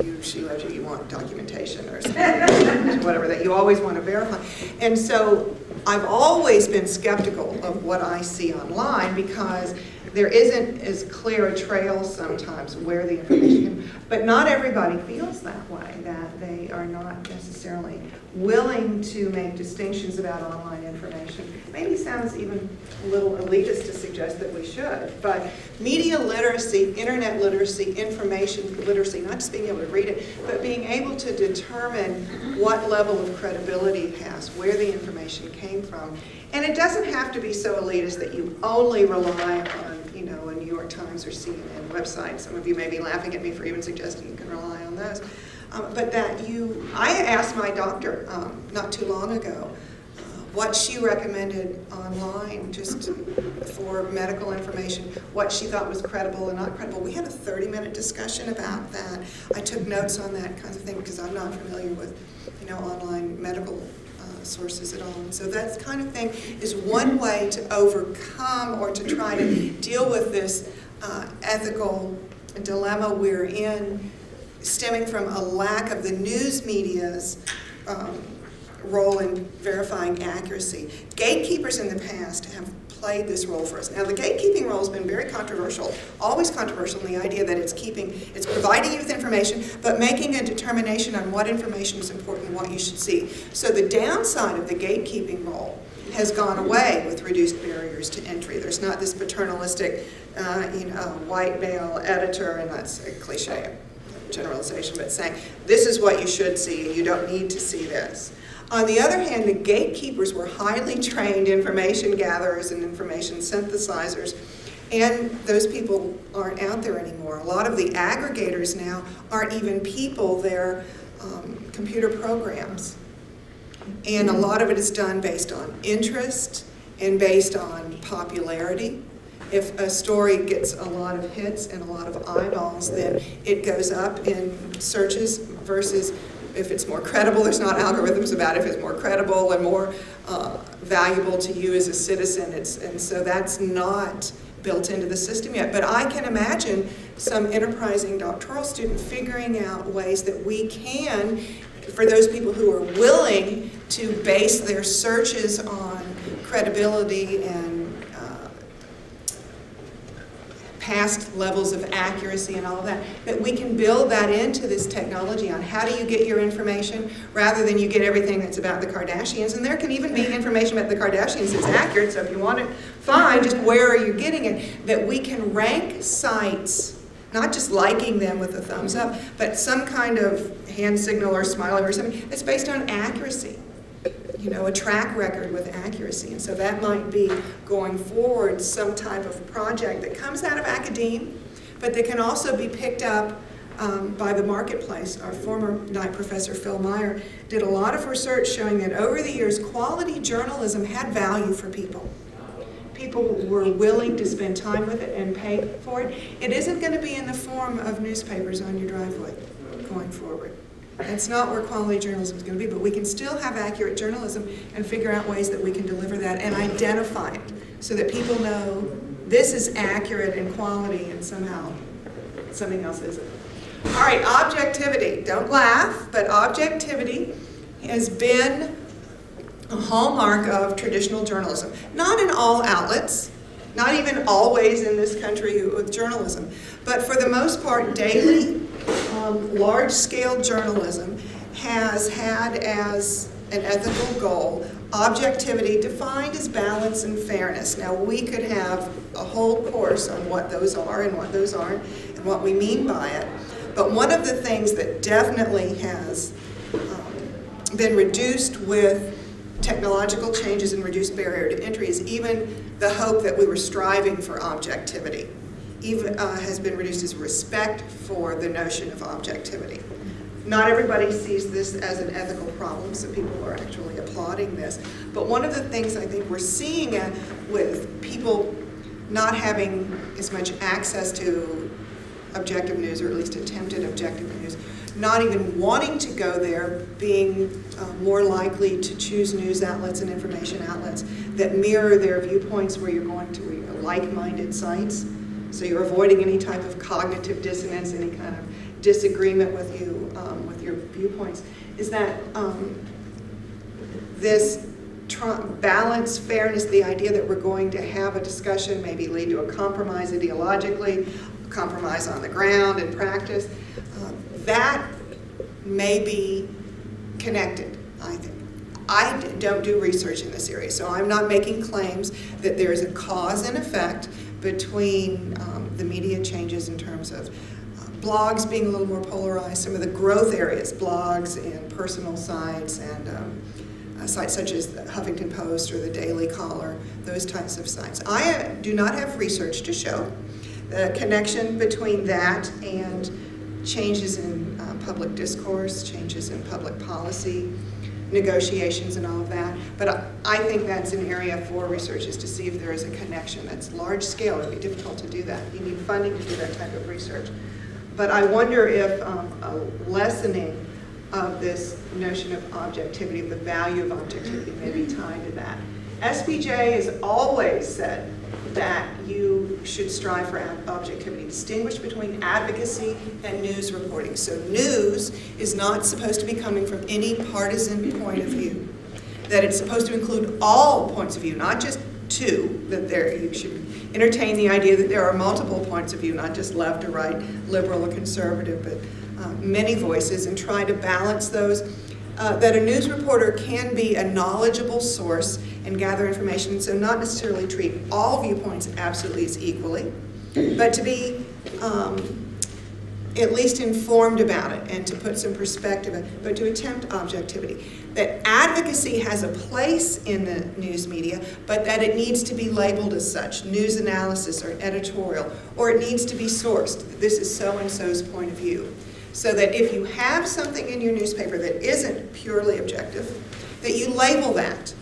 you she loves you, you want documentation or something, whatever, that you always want to verify. And so I've always been skeptical of what I see online because there isn't as clear a trail sometimes where the information is. But not everybody feels that way, that they are not necessarily willing to make distinctions about online information. Maybe sounds even a little elitist to suggest that we should, but media literacy, internet literacy, information literacy, not just being able to read it, but being able to determine what level of credibility it has, where the information came from. And it doesn't have to be so elitist that you only rely on, you know, a New York Times or CNN website. Some of you may be laughing at me for even suggesting you can rely on those. But that I asked my doctor not too long ago what she recommended online just for medical information, what she thought was credible and not credible. We had a 30-minute discussion about that. I took notes on that kind of thing because I'm not familiar with, you know, online medical sources at all. And so that kind of thing is one way to overcome or to try to deal with this ethical dilemma we're in, stemming from a lack of the news media's role in verifying accuracy. Gatekeepers in the past have played this role for us. Now, the gatekeeping role has been very controversial, always controversial in the idea that it's providing you with information, but making a determination on what information is important and what you should see. So the downside of the gatekeeping role has gone away with reduced barriers to entry. There's not this paternalistic, white male editor, and that's a cliche generalization, but saying, this is what you should see, you don't need to see this. On the other hand, the gatekeepers were highly trained information gatherers and information synthesizers, and those people aren't out there anymore. A lot of the aggregators now aren't even people, they're computer programs. And a lot of it is done based on interest and based on popularity. If a story gets a lot of hits and a lot of eyeballs, then it goes up in searches versus if it's more credible. There's not algorithms about it. If it's more credible and more valuable to you as a citizen, and so that's not built into the system yet. But I can imagine some enterprising doctoral student figuring out ways that we can, for those people who are willing to base their searches on credibility and past levels of accuracy and all of that, that we can build that into this technology on how do you get your information rather than you get everything that's about the Kardashians. And there can even be information about the Kardashians that's accurate, so if you want it, fine, just where are you getting it? That we can rank sites, not just liking them with a thumbs up, but some kind of hand signal or smiling or something that's based on accuracy. A track record with accuracy. And so that might be, going forward, some type of project that comes out of academia, but that can also be picked up by the marketplace. Our former Knight professor, Phil Meyer, did a lot of research showing that over the years, quality journalism had value for people. People were willing to spend time with it and pay for it. It isn't going to be in the form of newspapers on your driveway going forward. That's not where quality journalism is going to be, but we can still have accurate journalism and figure out ways that we can deliver that and identify it so that people know this is accurate in quality and somehow something else isn't. All right, objectivity. Don't laugh, but objectivity has been a hallmark of traditional journalism. Not in all outlets, not even always in this country with journalism, but for the most part, daily, large-scale journalism has had as an ethical goal objectivity defined as balance and fairness. Now, we could have a whole course on what those are and what those aren't and what we mean by it, but one of the things that definitely has been reduced with technological changes and reduced barrier to entry is even the hope that we were striving for objectivity. Even has been reduced as respect for the notion of objectivity. Not everybody sees this as an ethical problem, so people are actually applauding this. But one of the things I think we're seeing with people not having as much access to objective news, or at least attempted objective news, not even wanting to go there, being more likely to choose news outlets and information outlets that mirror their viewpoints, where you're going to like-minded sites. So you're avoiding any type of cognitive dissonance, any kind of disagreement with you, with your viewpoints, is that this balance, fairness, the idea that we're going to have a discussion, maybe lead to a compromise ideologically, a compromise on the ground in practice, that may be connected, I think. I don't do research in this area, so I'm not making claims that there is a cause and effect between the media changes in terms of blogs being a little more polarized, some of the growth areas, blogs and personal sites and sites such as the Huffington Post or the Daily Caller, those types of sites. I do not have research to show the connection between that and changes in public discourse, changes in public policy, negotiations and all of that. But I think that's an area for researchers to see if there is a connection that's large scale. It would be difficult to do that. You need funding to do that type of research. But I wonder if a lessening of this notion of objectivity, of the value of objectivity, may be tied to that. SPJ has always said that you should strive for objectivity. Distinguish between advocacy and news reporting. So news is not supposed to be coming from any partisan point of view. That it's supposed to include all points of view, not just two, that you should entertain the idea that there are multiple points of view, not just left or right, liberal or conservative, but many voices, and try to balance those. That a news reporter can be a knowledgeable source and gather information, so not necessarily treat all viewpoints absolutely as equally, but to be at least informed about it and to put some perspective, but to attempt objectivity. That advocacy has a place in the news media, but that it needs to be labeled as such, news analysis or editorial, or it needs to be sourced. This is so-and-so's point of view. So that if you have something in your newspaper that isn't purely objective, that you label that.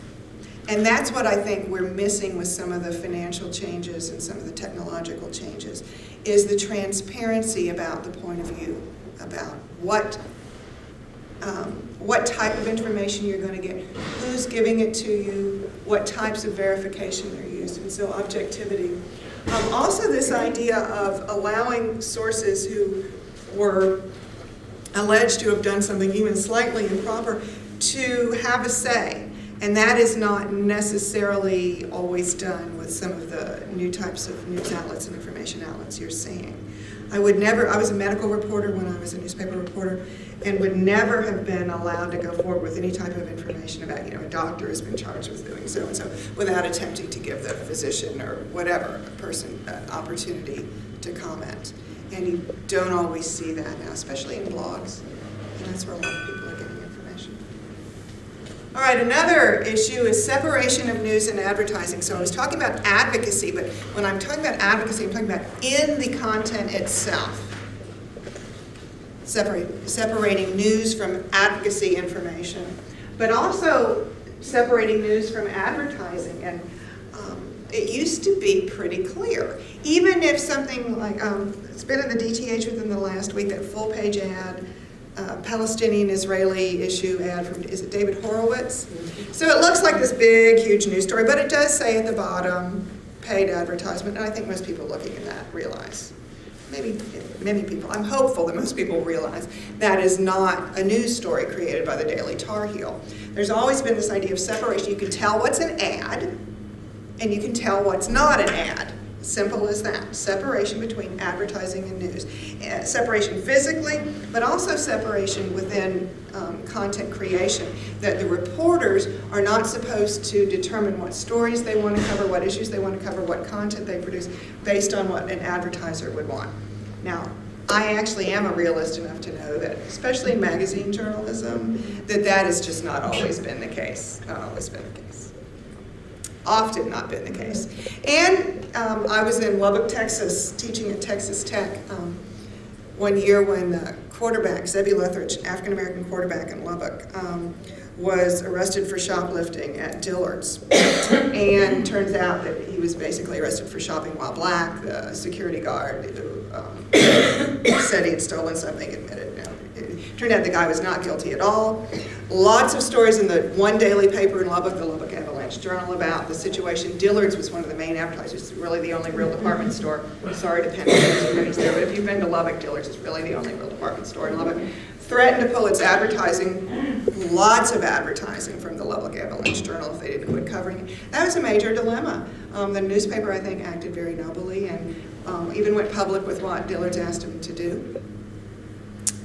And that's what I think we're missing with some of the financial changes and some of the technological changes, is the transparency about the point of view, about what type of information you're going to get, who's giving it to you, what types of verification they're used, and so objectivity. Also this idea of allowing sources who were alleged to have done something even slightly improper to have a say. And that is not necessarily always done with some of the new types of news outlets and information outlets you're seeing. I was a medical reporter when I was a newspaper reporter, and would never have been allowed to go forward with any type of information about, a doctor has been charged with doing so-and-so, without attempting to give the physician or whatever person an opportunity to comment. And you don't always see that now, especially in blogs. And that's where a lot of people are getting information. All right, another issue is separation of news and advertising. So I was talking about advocacy, but when I'm talking about advocacy, I'm talking about in the content itself. Separating news from advocacy information, but also separating news from advertising. And it used to be pretty clear. Even if something like, it's been in the DTH within the last week, that full-page ad, Palestinian-Israeli issue ad from, is it David Horowitz? So it looks like this big, huge news story, but it does say at the bottom, paid advertisement, and I think most people looking at that realize, maybe many people, I'm hopeful that most people realize that is not a news story created by the Daily Tar Heel. There's always been this idea of separation. You can tell what's an ad, and you can tell what's not an ad. Simple as that. Separation between advertising and news. Separation physically, but also separation within content creation. That the reporters are not supposed to determine what stories they want to cover, what issues they want to cover, what content they produce, based on what an advertiser would want. Now, I actually am a realist enough to know that, especially in magazine journalism, that has just not always been the case. Not always been the case. Often not been the case. And I was in Lubbock, Texas, teaching at Texas Tech one year when the quarterback, Zebby Lethridge, African-American quarterback in Lubbock, was arrested for shoplifting at Dillard's. And turns out that he was basically arrested for shopping while black. The security guard who said he had stolen something admitted no. It turned out the guy was not guilty at all. Lots of stories in the one daily paper in Lubbock, the Lubbock Avalanche Journal, about the situation. Dillard's was one of the main advertisers. It's really the only real department store. Sorry to penetrate anybody's there, but if you've been to Lubbock, Dillard's is really the only real department store in Lubbock. Threatened to pull its advertising, lots of advertising from the Lubbock Avalanche Journal if they didn't quit covering it. That was a major dilemma. The newspaper, I think, acted very nobly and even went public with what Dillard's asked him to do.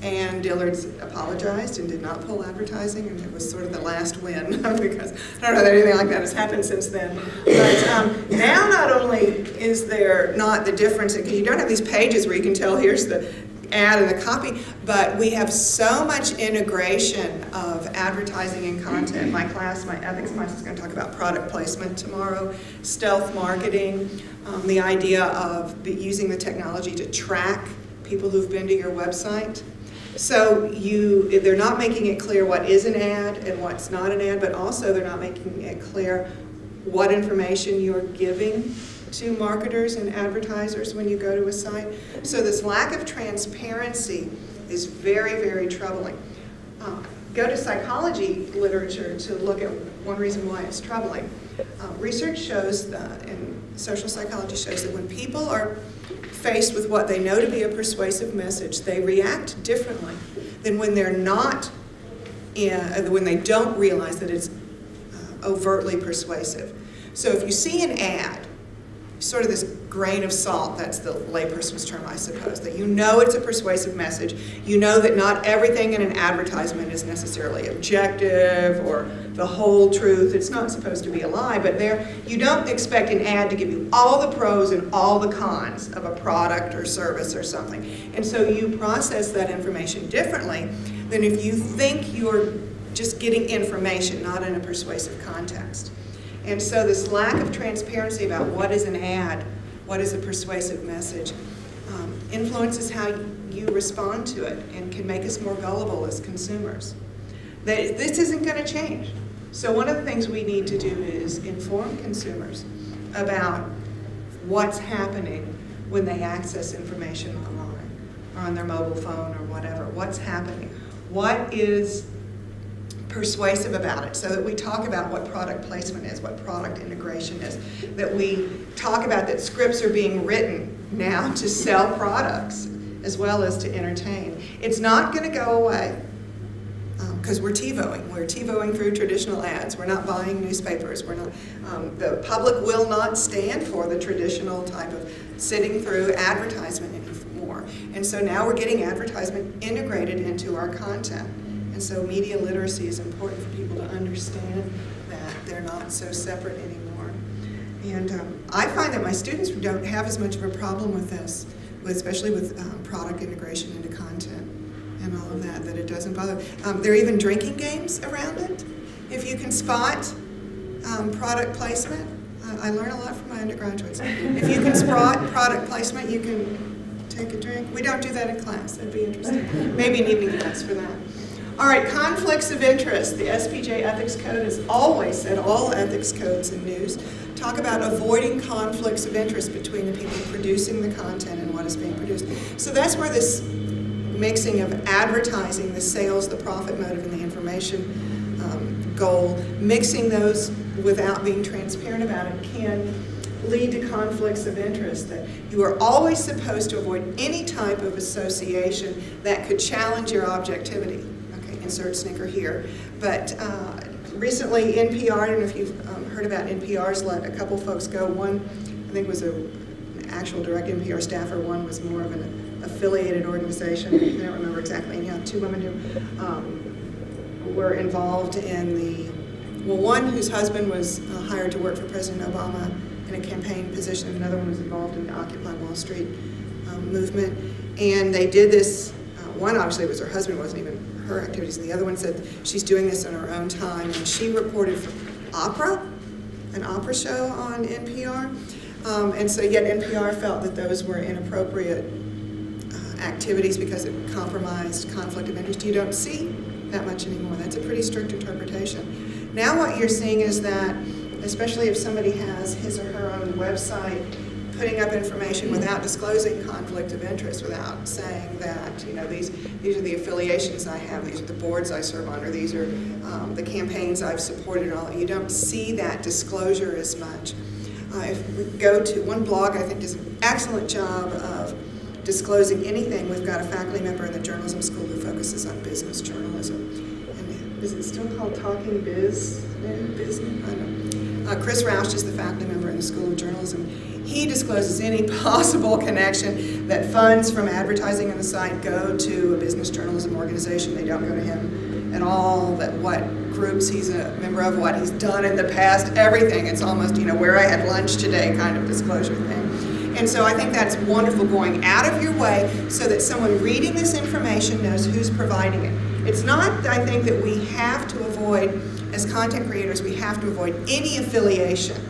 And Dillard's apologized and did not pull advertising, and it was sort of the last win because I don't know that anything like that has happened since then. But now not only is there not the difference, because you don't have these pages where you can tell here's the ad and the copy, but we have so much integration of advertising and content. My ethics class is going to talk about product placement tomorrow, stealth marketing, the idea of using the technology to track people who've been to your website. So they're not making it clear what is an ad and what's not an ad, but also they're not making it clear what information you're giving to marketers and advertisers when you go to a site. So this lack of transparency is very, very troubling. Go to psychology literature to look at one reason why it's troubling. Research shows that, and social psychology shows that when people are faced with what they know to be a persuasive message, they react differently than when they're not, when they don't realize that it's overtly persuasive. So if you see an ad, sort of this grain of salt, that's the layperson's term, I suppose, that you know it's a persuasive message. You know that not everything in an advertisement is necessarily objective or the whole truth. It's not supposed to be a lie, but you don't expect an ad to give you all the pros and all the cons of a product or service or something. And so you process that information differently than if you think you're just getting information, not in a persuasive context. And so this lack of transparency about what is an ad, what is a persuasive message, influences how you respond to it and can make us more gullible as consumers. This isn't going to change. So one of the things we need to do is inform consumers about what's happening when they access information online or on their mobile phone or whatever. What's happening? What is persuasive about it, so that we talk about what product placement is, what product integration is, that we talk about that scripts are being written now to sell products as well as to entertain. It's not going to go away because we're TiVoing. We're TiVoing through traditional ads. We're not buying newspapers. We're not. The public will not stand for the traditional type of sitting through advertisement anymore. And so now we're getting advertisement integrated into our content. And so media literacy is important for people to understand that they're not so separate anymore. And I find that my students don't have as much of a problem with this, especially with product integration into content and all of that it doesn't bother. There are even drinking games around it. If you can spot product placement, I learn a lot from my undergraduates. If you can spot product placement, you can take a drink. We don't do that in class. That'd be interesting. Maybe an evening class for that. All right, conflicts of interest. The SPJ Ethics Code has always said, all ethics codes and news talk about avoiding conflicts of interest between the people producing the content and what is being produced. So that's where this mixing of advertising, the sales, the profit motive, and the information goal, mixing those without being transparent about it can lead to conflicts of interest. That you are always supposed to avoid any type of association that could challenge your objectivity. Insert snicker here. But recently NPR, I don't know if you've heard about NPR's let a couple folks go. One, I think, was an actual direct NPR staffer. One was more of an affiliated organization. I don't remember exactly. Anyhow, two women who were involved in the, well, one whose husband was hired to work for President Obama in a campaign position. Another one was involved in the Occupy Wall Street movement. And they did this, one obviously was her husband, wasn't even her activities, and the other one said she's doing this in her own time, and she reported from an opera show on NPR, and so yet NPR felt that those were inappropriate activities because it compromised conflict of interest. You don't see that much anymore. That's a pretty strict interpretation. Now what you're seeing is that, especially if somebody has his or her own website, putting up information without disclosing conflict of interest, without saying that, you know, these are the affiliations I have, these are the boards I serve on, or these are the campaigns I've supported and all. You don't see that disclosure as much. If we go to one blog, I think does an excellent job of disclosing anything. We've got a faculty member in the journalism school who focuses on business journalism. And is it still called Talking Biz? Business? I don't know. Chris Roush is the faculty member in the School of Journalism. He discloses any possible connection that funds from advertising on the site go to a business journalism organization. They don't go to him at all, that what groups he's a member of, what he's done in the past, everything. It's almost, you know, where I had lunch today kind of disclosure thing. And so I think that's wonderful, going out of your way so that someone reading this information knows who's providing it. It's not, I think, that we have to avoid, as content creators, we have to avoid any affiliation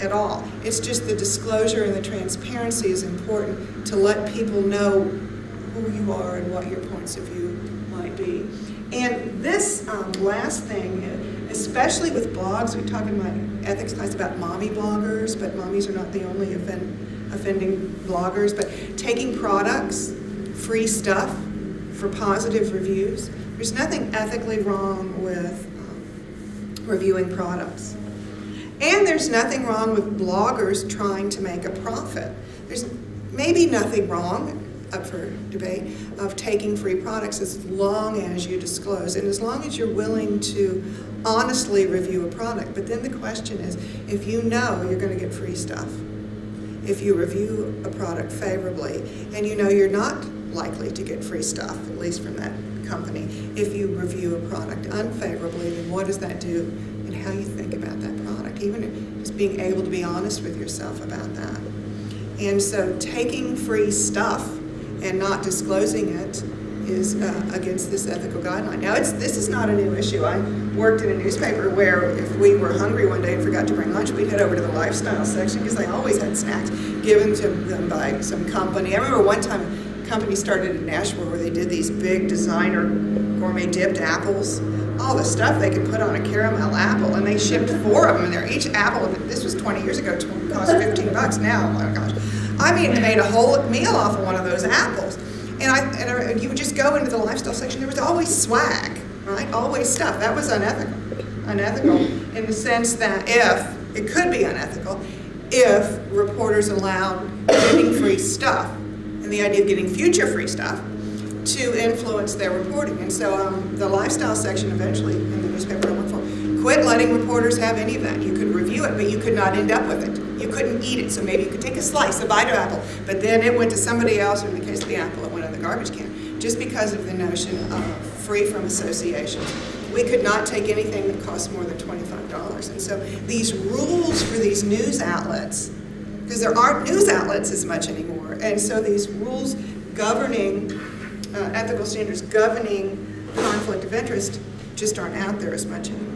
at all. It's just the disclosure and the transparency is important to let people know who you are and what your points of view might be. And this last thing, especially with blogs, we talk in my ethics class about mommy bloggers, but mommies are not the only offending bloggers, but taking products, free stuff, for positive reviews. There's nothing ethically wrong with reviewing products. And there's nothing wrong with bloggers trying to make a profit. There's maybe nothing wrong, up for debate, of taking free products as long as you disclose and as long as you're willing to honestly review a product. But then the question is, if you know you're going to get free stuff, if you review a product favorably and you know you're not likely to get free stuff, at least from that company, if you review a product unfavorably, then what does that do and how you think about that product? Even just being able to be honest with yourself about that. And so taking free stuff and not disclosing it is against this ethical guideline. Now, this is not a new issue. I worked in a newspaper where if we were hungry one day and forgot to bring lunch, we'd head over to the lifestyle section because they always had snacks given to them by some company. I remember one time a company started in Nashville where they did these big designer gourmet dipped apples. All the stuff they could put on a caramel apple, and they shipped 4 of them, and they're each apple, this was 20 years ago, cost $15 now, oh my gosh. I mean, made a whole meal off of one of those apples. And you would just go into the lifestyle section, there was always swag, right? Always stuff. That was unethical. Unethical in the sense that it could be unethical, if reporters allowed getting free stuff, and the idea of getting future free stuff, to influence their reporting. And so the lifestyle section eventually, in the newspaper I worked for, quit letting reporters have any of that. You could review it, but you could not end up with it. You couldn't eat it, so maybe you could take a slice, a bite of apple, but then it went to somebody else, or in the case of the apple, it went in the garbage can, just because of the notion of free from association. We could not take anything that cost more than $25. And so these rules for these news outlets, because there aren't news outlets as much anymore, and so these rules governing, ethical standards governing conflict of interest just aren't out there as much anymore.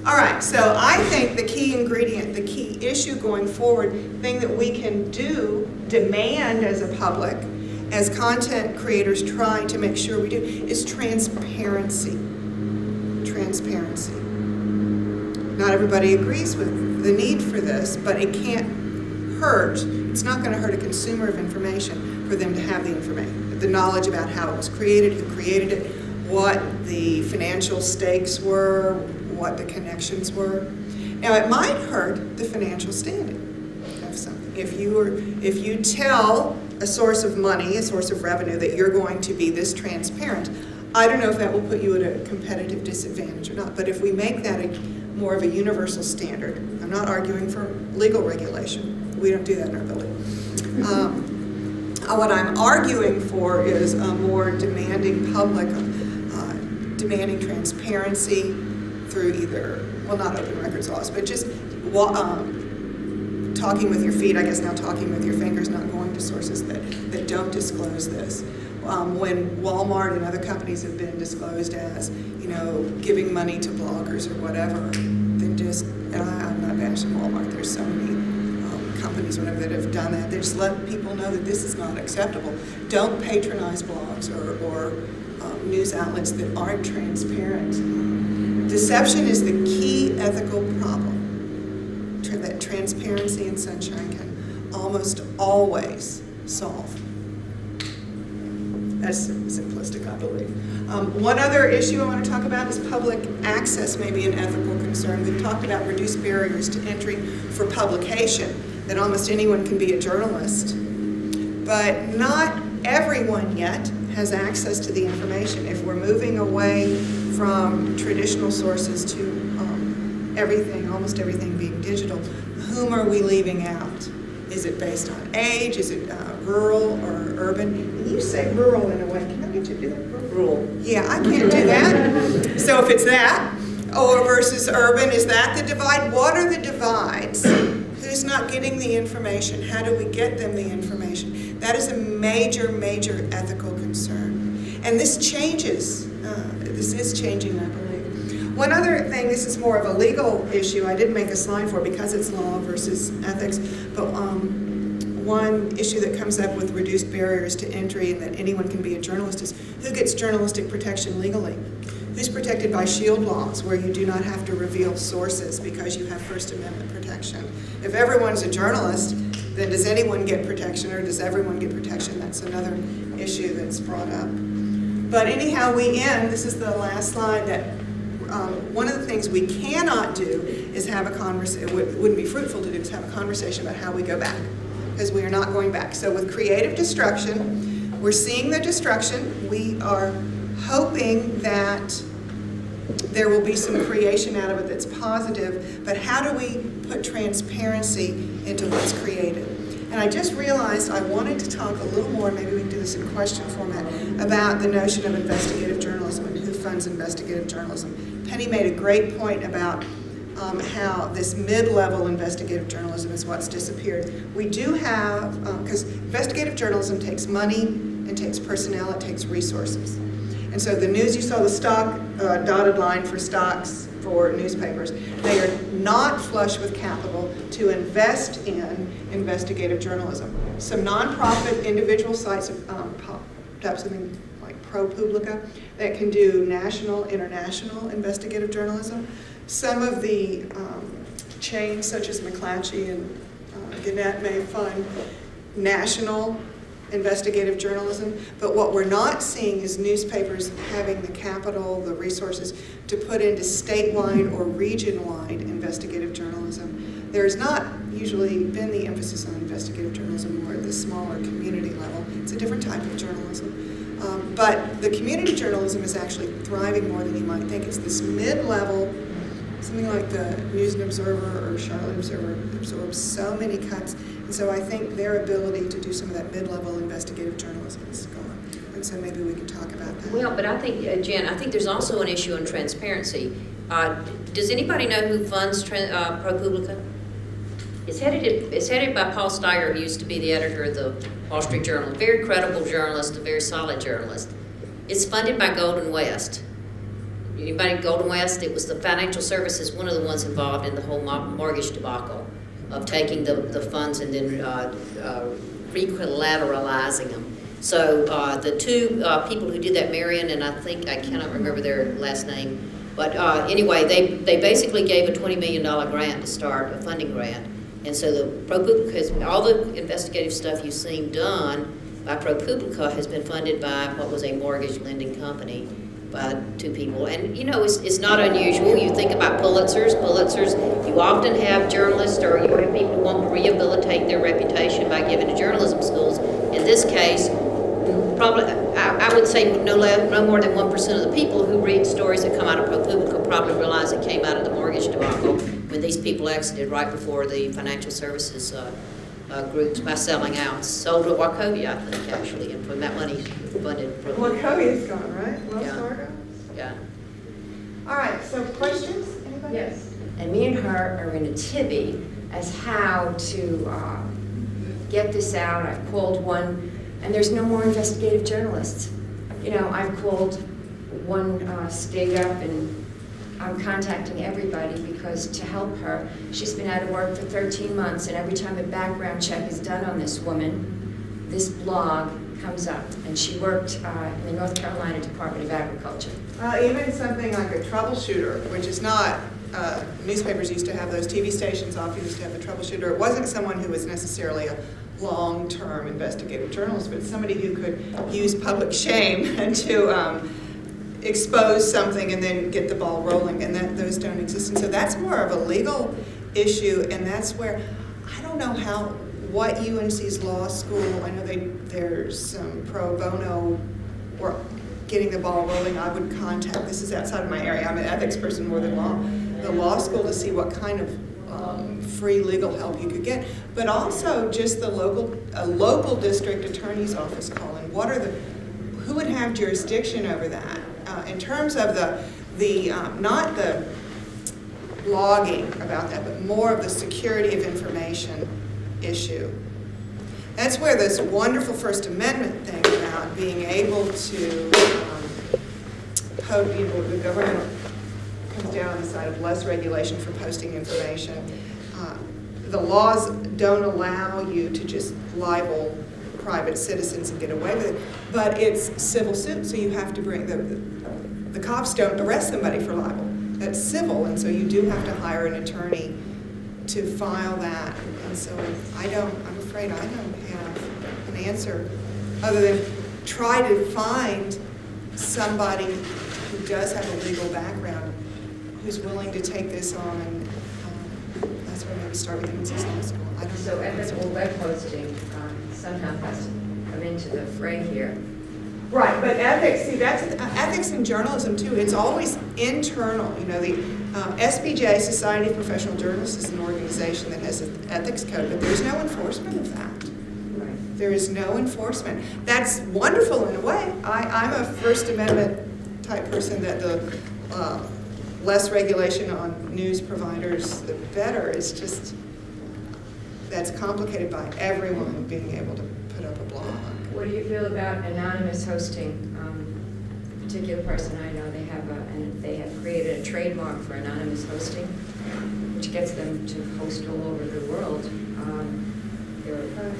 All right, so I think the key ingredient, the key issue going forward, thing that we can do, demand as a public, as content creators try to make sure we do, is transparency. Transparency. Not everybody agrees with the need for this, but it can't hurt. It's not going to hurt a consumer of information for them to have the information, the knowledge about how it was created, who created it, what the financial stakes were, what the connections were. Now, it might hurt the financial standing of something. If you tell a source of money, a source of revenue, that you're going to be this transparent, I don't know if that will put you at a competitive disadvantage or not, but if we make that more of a universal standard, I'm not arguing for legal regulation. We don't do that in our building. What I'm arguing for is a more demanding public, demanding transparency through either, well, not open records laws, but just talking with your feet, I guess now talking with your fingers, not going to sources that don't disclose this. When Walmart and other companies have been disclosed as, giving money to bloggers or whatever, then just, and I'm not bashing Walmart, there's so many companies, whatever, that have done that. They just let people know that this is not acceptable. Don't patronize blogs or news outlets that aren't transparent. Deception is the key ethical problem that transparency and sunshine can almost always solve. That's simplistic, I believe. One other issue I want to talk about is public access, maybe an ethical concern. We've talked about reduced barriers to entry for publication, that almost anyone can be a journalist. But not everyone yet has access to the information. If we're moving away from traditional sources to everything, almost everything being digital, whom are we leaving out? Is it based on age? Is it rural or urban? And you say rural in a way. Can I get you to do that? Rural. Yeah, I can't do that. So if it's that, or versus urban, is that the divide? What are the divides? Who's not getting the information? How do we get them the information? That is a major, major ethical concern. And this changes. This is changing, I believe. One other thing, this is more of a legal issue, I didn't make a slide for because it's law versus ethics, but one issue that comes up with reduced barriers to entry and that anyone can be a journalist is who gets journalistic protection legally? Who's protected by shield laws where you do not have to reveal sources because you have First Amendment protection? If everyone's a journalist, then does anyone get protection or does everyone get protection? That's another issue that's brought up. But anyhow, we end, this is the last slide, that one of the things we cannot do is have a conversation, it wouldn't be fruitful to do, is have a conversation about how we go back, because we are not going back. So with creative destruction, we're seeing the destruction. We are hoping that there will be some creation out of it that's positive, but how do we put transparency into what's created? And I just realized I wanted to talk a little more, maybe we can do this in question format, about the notion of investigative journalism and who funds investigative journalism. Penny made a great point about how this mid-level investigative journalism is what's disappeared. We do have, because investigative journalism takes money, it takes personnel, it takes resources. And so the news, you saw the stock dotted line for stocks for newspapers. They are not flush with capital to invest in investigative journalism. Some nonprofit individual sites have popped up, something like ProPublica, that can do national, international investigative journalism. Some of the chains, such as McClatchy and Gannett, may fund national investigative journalism, but what we're not seeing is newspapers having the capital, the resources to put into statewide or region-wide investigative journalism. There's not usually been the emphasis on investigative journalism more at the smaller community level. It's a different type of journalism. But the community journalism is actually thriving more than you might think. It's this mid-level, something like the News and Observer or Charlotte Observer absorbs so many cuts. And so I think their ability to do some of that mid-level investigative journalism is gone. And so maybe we could talk about that. Well, but I think, Jen, I think there's also an issue on transparency. Does anybody know who funds ProPublica? It's headed by Paul Steiger, who used to be the editor of the Wall Street Journal. A very credible journalist, a very solid journalist. It's funded by Golden West. Anybody Golden West? It was the financial services, one of the ones involved in the whole mortgage debacle of taking the funds and then recollateralizing them. So the two people who did that, Marion and I cannot remember their last name, but anyway, they basically gave a $20 million grant to start, a funding grant. And so the ProPublica, all the investigative stuff you've seen done by ProPublica has been funded by what was a mortgage lending company by two people. And you know, it's not unusual. You think about Pulitzers, you often have journalists or you have people who want to rehabilitate their reputation by giving to journalism schools. In this case, probably, I would say no more than 1% of the people who read stories that come out of ProPublica probably realize it came out of the mortgage debacle when these people exited right before the financial services groups by selling out. Sold to Wachovia, I think, actually, and from that money funded. Wachovia's gone, right? Wells Fargo? Yeah. All right, so questions? Anybody? Yes. And me and her are in a tibby as how to get this out. I've called one, and there's no more investigative journalists. You know, I've called one stig up, and I'm contacting everybody because to help her, she's been out of work for 13 months, and every time a background check is done on this woman, this blog comes up, and she worked in the North Carolina Department of Agriculture. Even something like a troubleshooter, which is not, newspapers used to have those, TV stations often used to have the troubleshooter. It wasn't someone who was necessarily a long-term investigative journalist, but somebody who could use public shame and to expose something and then get the ball rolling, and those don't exist. And so that's more of a legal issue, and that's where, I don't know what UNC's law school, I know there's some pro bono work getting the ball rolling. I would contact, this is outside of my area, I'm an ethics person more than law, the law school to see what kind of free legal help you could get, but also just the local district attorney's office calling. Who would have jurisdiction over that? In terms of not the blogging about that, but more of the security of information issue. That's where this wonderful First Amendment thing about being able to, the government comes down on the side of less regulation for posting information. The laws don't allow you to just libel private citizens and get away with it, but it's civil suit, so you have to bring the cops don't arrest somebody for libel. That's civil, and so you do have to hire an attorney to file that. And so I'm afraid I don't have an answer other than try to find somebody who does have a legal background who's willing to take this on, and that's where maybe start with UNC School. I don't know. So ethical web hosting somehow has to come into the fray here. Right, but ethics, see, that's ethics in journalism too. It's always internal. You know, the SPJ, Society of Professional Journalists, is an organization that has an ethics code, but there's no enforcement of that. Right. There is no enforcement. That's wonderful in a way. I'm a First Amendment type person, that the less regulation on news providers, the better. It's just, that's complicated by everyone being able to put up a blog. What do you feel about anonymous hosting? A particular person I know, they have created a trademark for anonymous hosting, which gets them to host all over the world.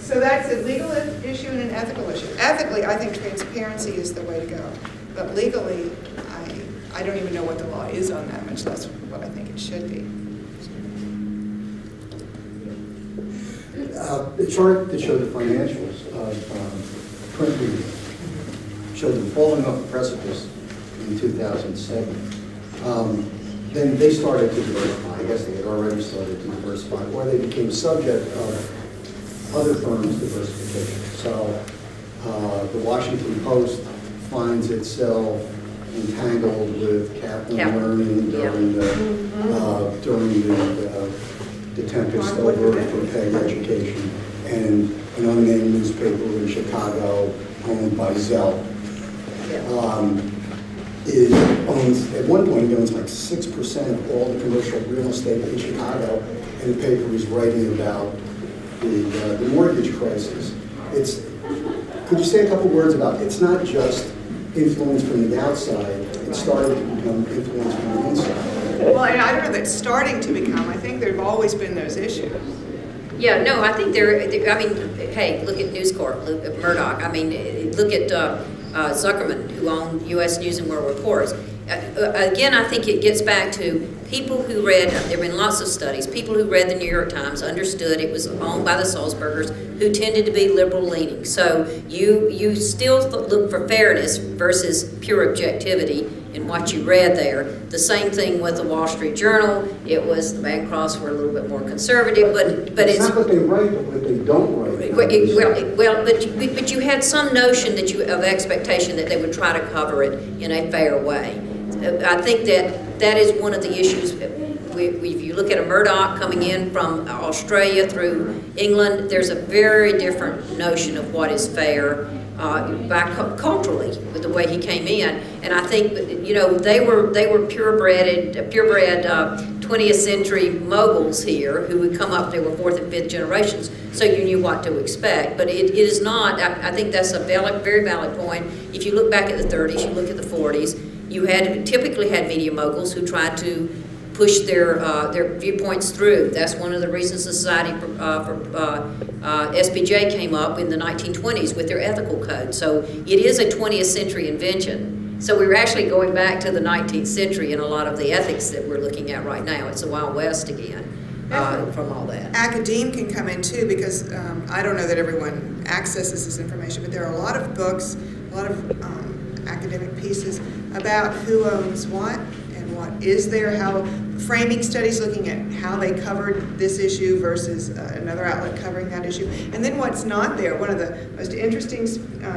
So that's a legal issue and an ethical issue. Ethically, I think transparency is the way to go. But legally, I don't even know what the law is on that, much less what I think it should be. The chart that showed the financials of print media showed them falling off the precipice in 2007. Then they started to diversify. I guess they had already started to diversify, or they became subject of other firms' diversification. So the Washington Post finds itself entangled with Kaplan Learning during the Tempest over for Peg Education, and an unnamed newspaper in Chicago owned by Zell. It owns, at one point, it owns like 6% of all the commercial real estate in Chicago, and the paper is writing about the mortgage crisis. Could you say a couple words about, it's not just influence from the outside, it's starting to become influence from the inside. Well, I don't know that it's starting to become. I think there have always been those issues. Yeah, no, I think I mean, hey, look at News Corp, look at Murdoch. I mean, look at Zuckerman, who owned U.S. News and World Reports. Again, I think it gets back to people who read, there have been lots of studies, people who read the New York Times understood it was owned by the Sulzbergers, who tended to be liberal-leaning. So you still look for fairness versus pure objectivity in what you read there. The same thing with the Wall Street Journal. It was, the Bancrofts were a little bit more conservative, but it's not what they write, but what they don't write. But you had some notion of expectation that they would try to cover it in a fair way. I think that is one of the issues. If you look at a Murdoch coming in from Australia through England, there's a very different notion of what is fair culturally with the way he came in. And I think, you know, they were purebred 20th century moguls here who would come up. They were fourth and fifth generations, so you knew what to expect. But it is not. I think that's a very valid point. If you look back at the 30s, you look at the 40s. You typically had media moguls who tried to push their viewpoints through. That's one of the reasons the Society for SPJ came up in the 1920s with their ethical code. So it is a 20th century invention. So we're actually going back to the 19th century in a lot of the ethics that we're looking at right now. It's the Wild West again from all that. Academe can come in too, because I don't know that everyone accesses this information, but there are a lot of books, a lot of academic pieces about who owns what and what is there, how framing studies looking at how they covered this issue versus another outlet covering that issue, and then what's not there. One of the most interesting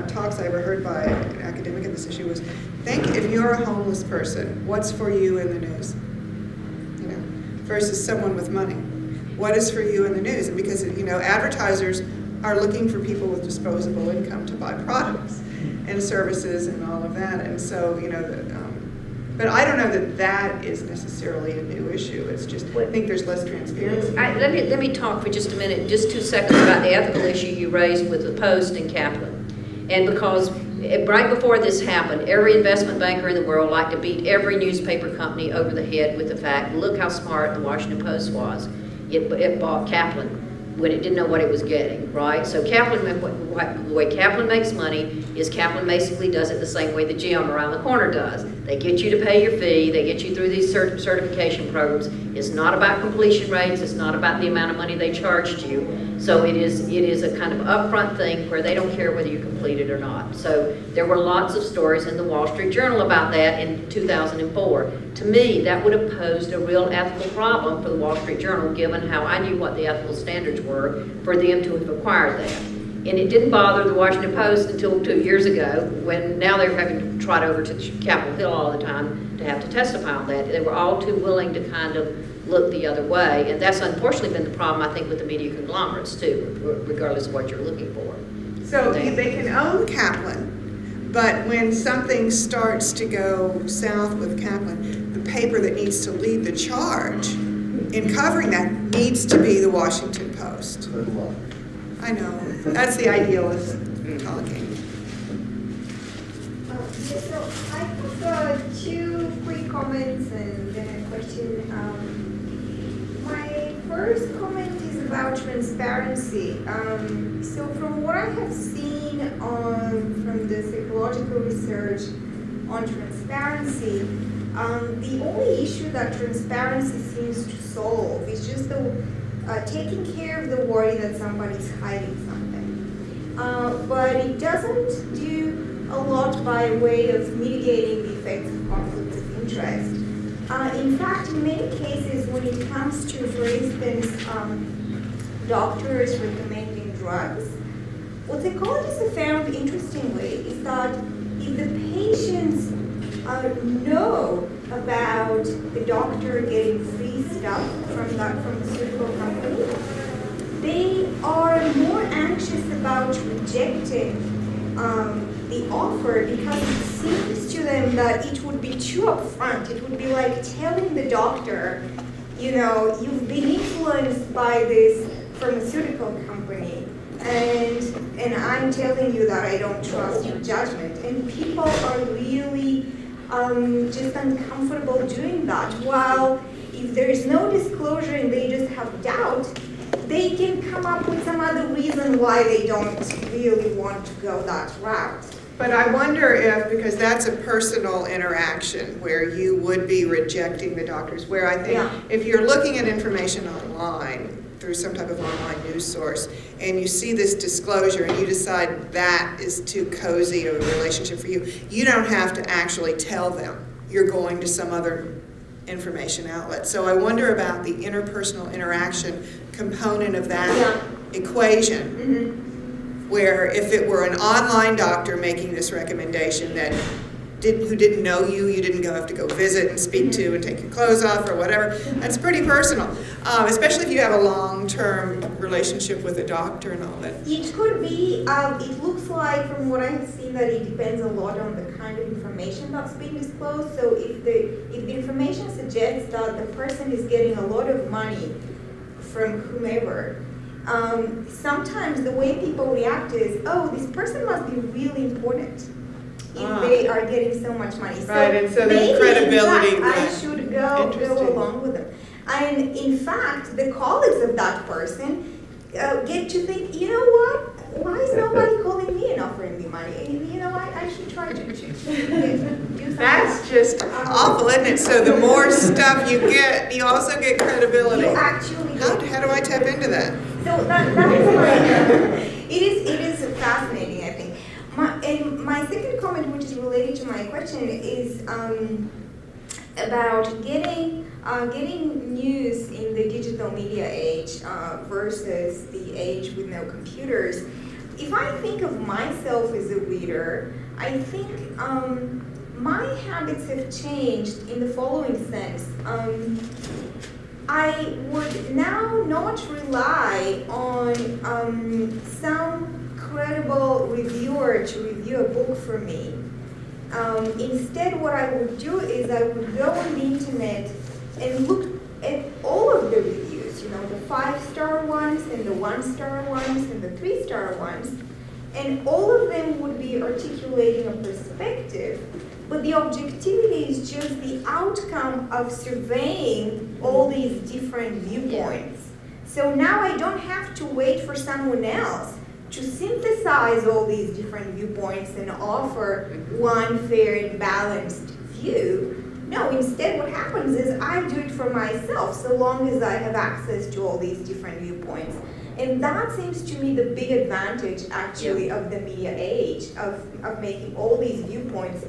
talks I ever heard by an academic in this issue was, think if you're a homeless person, what's for you in the news? You know, versus someone with money. What is for you in the news? And because, you know, advertisers are looking for people with disposable income to buy products and services and all of that, and so, you know, but I don't know that that is necessarily a new issue. It's just, I think there's less transparency. Let me talk for just a minute, just 2 seconds, about the ethical issue you raised with the Post and Kaplan. And because right before this happened, every investment banker in the world liked to beat every newspaper company over the head with the fact, look how smart the Washington Post was. It bought Kaplan when it didn't know what it was getting, right? So Kaplan, the way Kaplan makes money is Kaplan basically does it the same way the gym around the corner does. They get you to pay your fee, they get you through these certification programs, It's not about completion rates, it's not about the amount of money they charged you. So it is a kind of upfront thing where they don't care whether you complete it or not. So there were lots of stories in the Wall Street Journal about that in 2004. To me, that would have posed a real ethical problem for the Wall Street Journal, given how I knew what the ethical standards were for them to have acquired that. And it didn't bother the Washington Post until 2 years ago, when now they're having to trot over to Capitol Hill all the time to have to testify on that. They were all too willing to kind of look the other way, and that's unfortunately been the problem, I think, with the media conglomerates too, regardless of what you're looking for. So they can own Kaplan, but when something starts to go south with Kaplan, the paper that needs to lead the charge in covering that needs to be the Washington Post. Good luck. I know, that's the idealist talking. So I have 2 quick comments and then a question. My first comment is about transparency. So from what I have seen from the psychological research on transparency, the only issue that transparency seems to solve is just taking care of the worry that somebody's hiding something. But it doesn't do a lot by way of mitigating the effects of conflict of interest. In fact, in many cases, when it comes to, for instance, doctors recommending drugs, what psychologists have found interestingly is that if the patients know about the doctor getting free stuff from that pharmaceutical company, they are more anxious about rejecting the offer because it seems to them that it would be too upfront. It would be like telling the doctor, you know, you've been influenced by this pharmaceutical company, and I'm telling you that I don't trust your judgment. And people are really just uncomfortable doing that. While if there is no disclosure and they just have doubt, they can come up with some other reason why they don't really want to go that route. But I wonder if, because that's a personal interaction where you would be rejecting the doctors, where I think if you're looking at information online through some type of online news source and you see this disclosure and you decide that is too cozy of a relationship for you, you don't have to actually tell them you're going to some other information outlet. So I wonder about the interpersonal interaction component of that equation. Where if it were an online doctor making this recommendation that who didn't know you, you didn't have to go visit and speak to and take your clothes off or whatever, that's pretty personal, especially if you have a long-term relationship with a doctor and all that. It could be, it looks like from what I have seen that it depends a lot on the kind of information that's being disclosed. So if the information suggests that the person is getting a lot of money from whomever, sometimes the way people react is, oh, this person must be really important if they are getting so much money. Right, and so there's credibility. I should go along with them. And in fact, the colleagues of that person get to think, you know what? Why is nobody calling me and offering me money? And you know what? I should try to do something. That's just awful, isn't it? So the more stuff you get, you also get credibility. You actually how do I tap into that? So that is like, it is fascinating, I think. My second comment, which is related to my question, is about getting news in the digital media age versus the age with no computers. If I think of myself as a reader, I think my habits have changed in the following sense. I would now not rely on some credible reviewer to review a book for me. Instead, what I would do is I would go on the internet and look at all of the reviews, you know, the 5-star ones and the 1-star ones and the 3-star ones, and all of them would be articulating a perspective. But the objectivity is just the outcome of surveying all these different viewpoints. So now I don't have to wait for someone else to synthesize all these different viewpoints and offer one fair and balanced view. No, instead what happens is I do it for myself so long as I have access to all these different viewpoints. And that seems to me the big advantage actually of the media age, of making all these viewpoints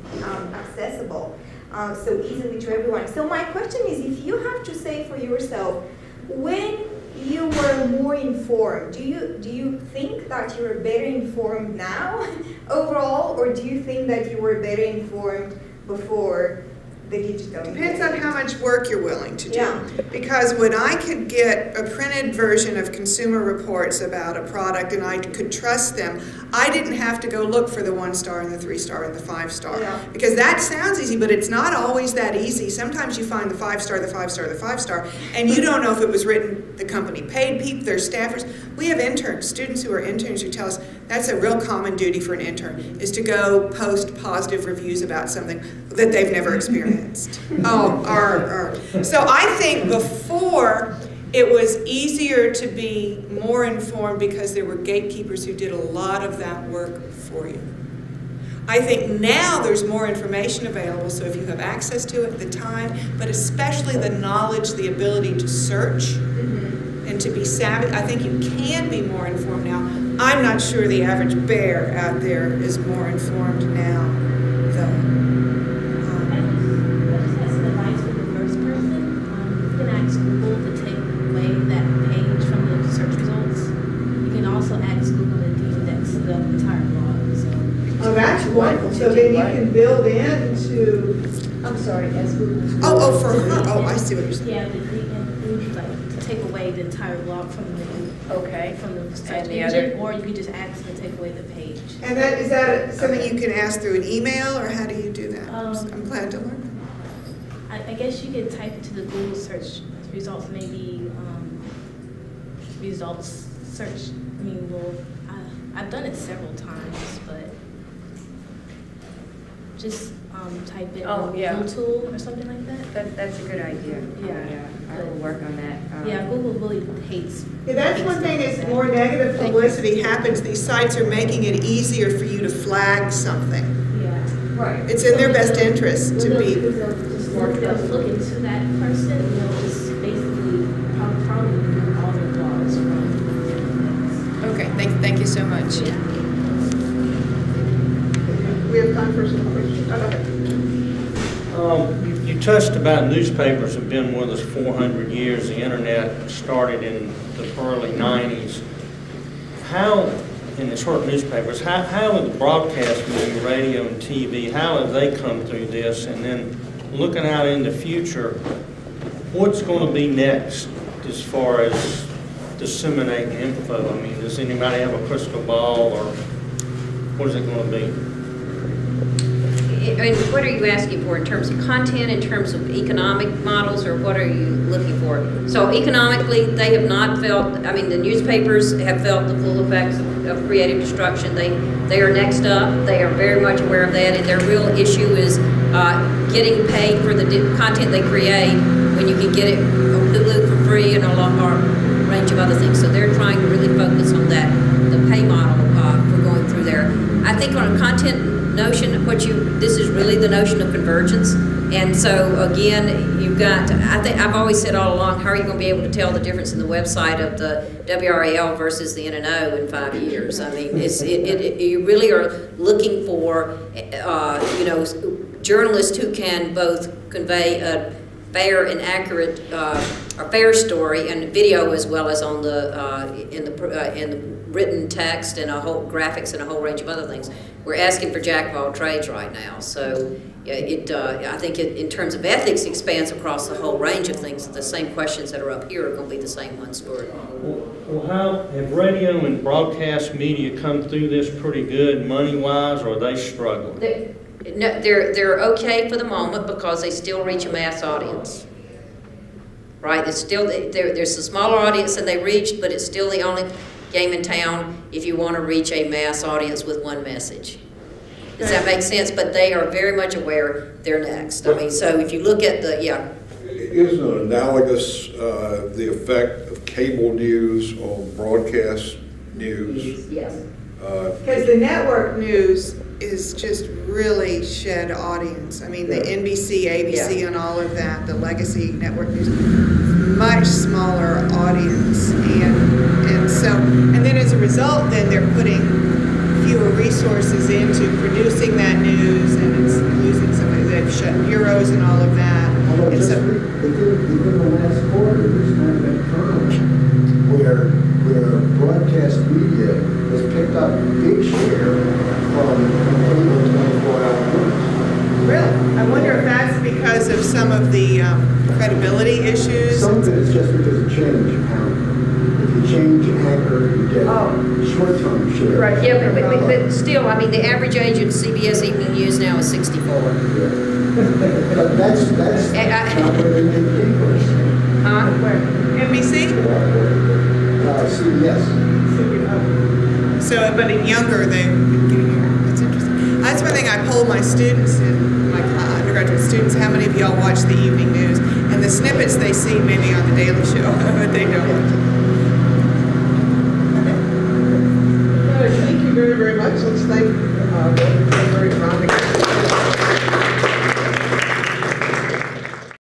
accessible so easily to everyone. So my question is, if you have to say for yourself, when you were more informed, do you think that you are better informed now overall, or do you think that you were better informed before the digital? Depends on how much work you're willing to do. Yeah. Because when I could get a printed version of Consumer Reports about a product and I could trust them, I didn't have to go look for the 1-star and the 3-star and the 5-star. Yeah. Because that sounds easy, but it's not always that easy. Sometimes you find the 5-star, the 5-star, the 5-star, and you don't know if it was written, the company paid people, their staffers. We have interns, students who are interns who tell us that's a real common duty for an intern, is to go post positive reviews about something that they've never experienced. So I think before it was easier to be more informed because there were gatekeepers who did a lot of that work for you. I think now there's more information available, so if you have access to it, the time, but especially the knowledge, the ability to search and to be savvy, I think you can be more informed now. I'm not sure the average bear out there is more informed now, though. I just have some advice for the first person. You can ask Google to take away that page from the search results. You can also ask Google to de-index the entire blog. So. Oh, that's wonderful. So then you can build into. I'm sorry, as Google. For her. Oh, I see what you're saying. Yeah, like to take away the entire blog from the from the search engine, or you could just ask to take away the page. And is that something you can ask through an email, or how do you do that? I'm glad to learn. I guess you could type into the Google search results, maybe results search. I mean, I've done it several times, but just type in Google tool or something like that. That's a good idea. Yeah. I will work on that. Google really hates. Yeah, that's one thing is more negative publicity happens. These sites are making it easier for you to flag something. Yeah. Right. It's in their best interest to be more They'll look into that person, and they'll just basically probably remove all their blogs from. Okay, thank you so much. Yeah. We have time for some questions. You touched about newspapers have been with us 400 years. The internet started in the early 90s. How, in the short newspapers, how have the broadcast media, radio and TV, how have they come through this? And then looking out in the future, what's going to be next as far as disseminating info? I mean, does anybody have a crystal ball, or what is it going to be? And what are you asking for in terms of content, in terms of economic models, or what are you looking for? So economically, they have not felt, I mean, the newspapers have felt the full effects of creative destruction. They are next up. They are very much aware of that, and their real issue is getting paid for the content they create when you can get it on Hulu for free and a range of other things. So they're trying to really focus on that, the pay model for going through there. I think on a content notion, this is really the notion of convergence. And so again, you've got, I've always said all along, how are you going to be able to tell the difference in the website of the WRAL versus the NNO in 5 years? I mean, you really are looking for, journalists who can both convey a fair and accurate, a fair story and video, as well as on the in the written text and a whole graphics and a whole range of other things. We're asking for jack of all trades right now. So I think in terms of ethics, expands across the whole range of things. The same questions that are up here are going to be the same ones for it. Well, how have radio and broadcast media come through this pretty good money-wise, or are they struggling? They're okay for the moment because they still reach a mass audience. Right? It's still there's a smaller audience than they reached, but it's still the only game in town if you want to reach a mass audience with one message. Does that make sense? But they are very much aware they're next. I mean, so if you look at Isn't it analogous, the effect of cable news on broadcast news? Yes. Because the network news is just really shed audience. I mean, the NBC, ABC, and all of that, the legacy network news, much smaller audience. And then as a result, then they're putting fewer resources into producing that news, and it's losing somebody. They've shut bureaus and all of that. Although And just so, within the last quarter, there's kind of a turn where broadcast media has picked up a big share from cable 24-hour news. really, I wonder if that's because of some of the credibility issues. Some of it is just because of change, apparently. If you change anchor, you get short-term share. Right. Yeah, but still, I mean, the average age of CBS Evening News now is 64. But that's not where they make papers. Huh? NBC? CBS. So, but in younger, they're getting younger. That's interesting. That's one thing I polled my students, my undergraduate students, how many of y'all watch the evening news? And the snippets they see maybe on the Daily Show, but they don't. Thank you very, very much. Let's thank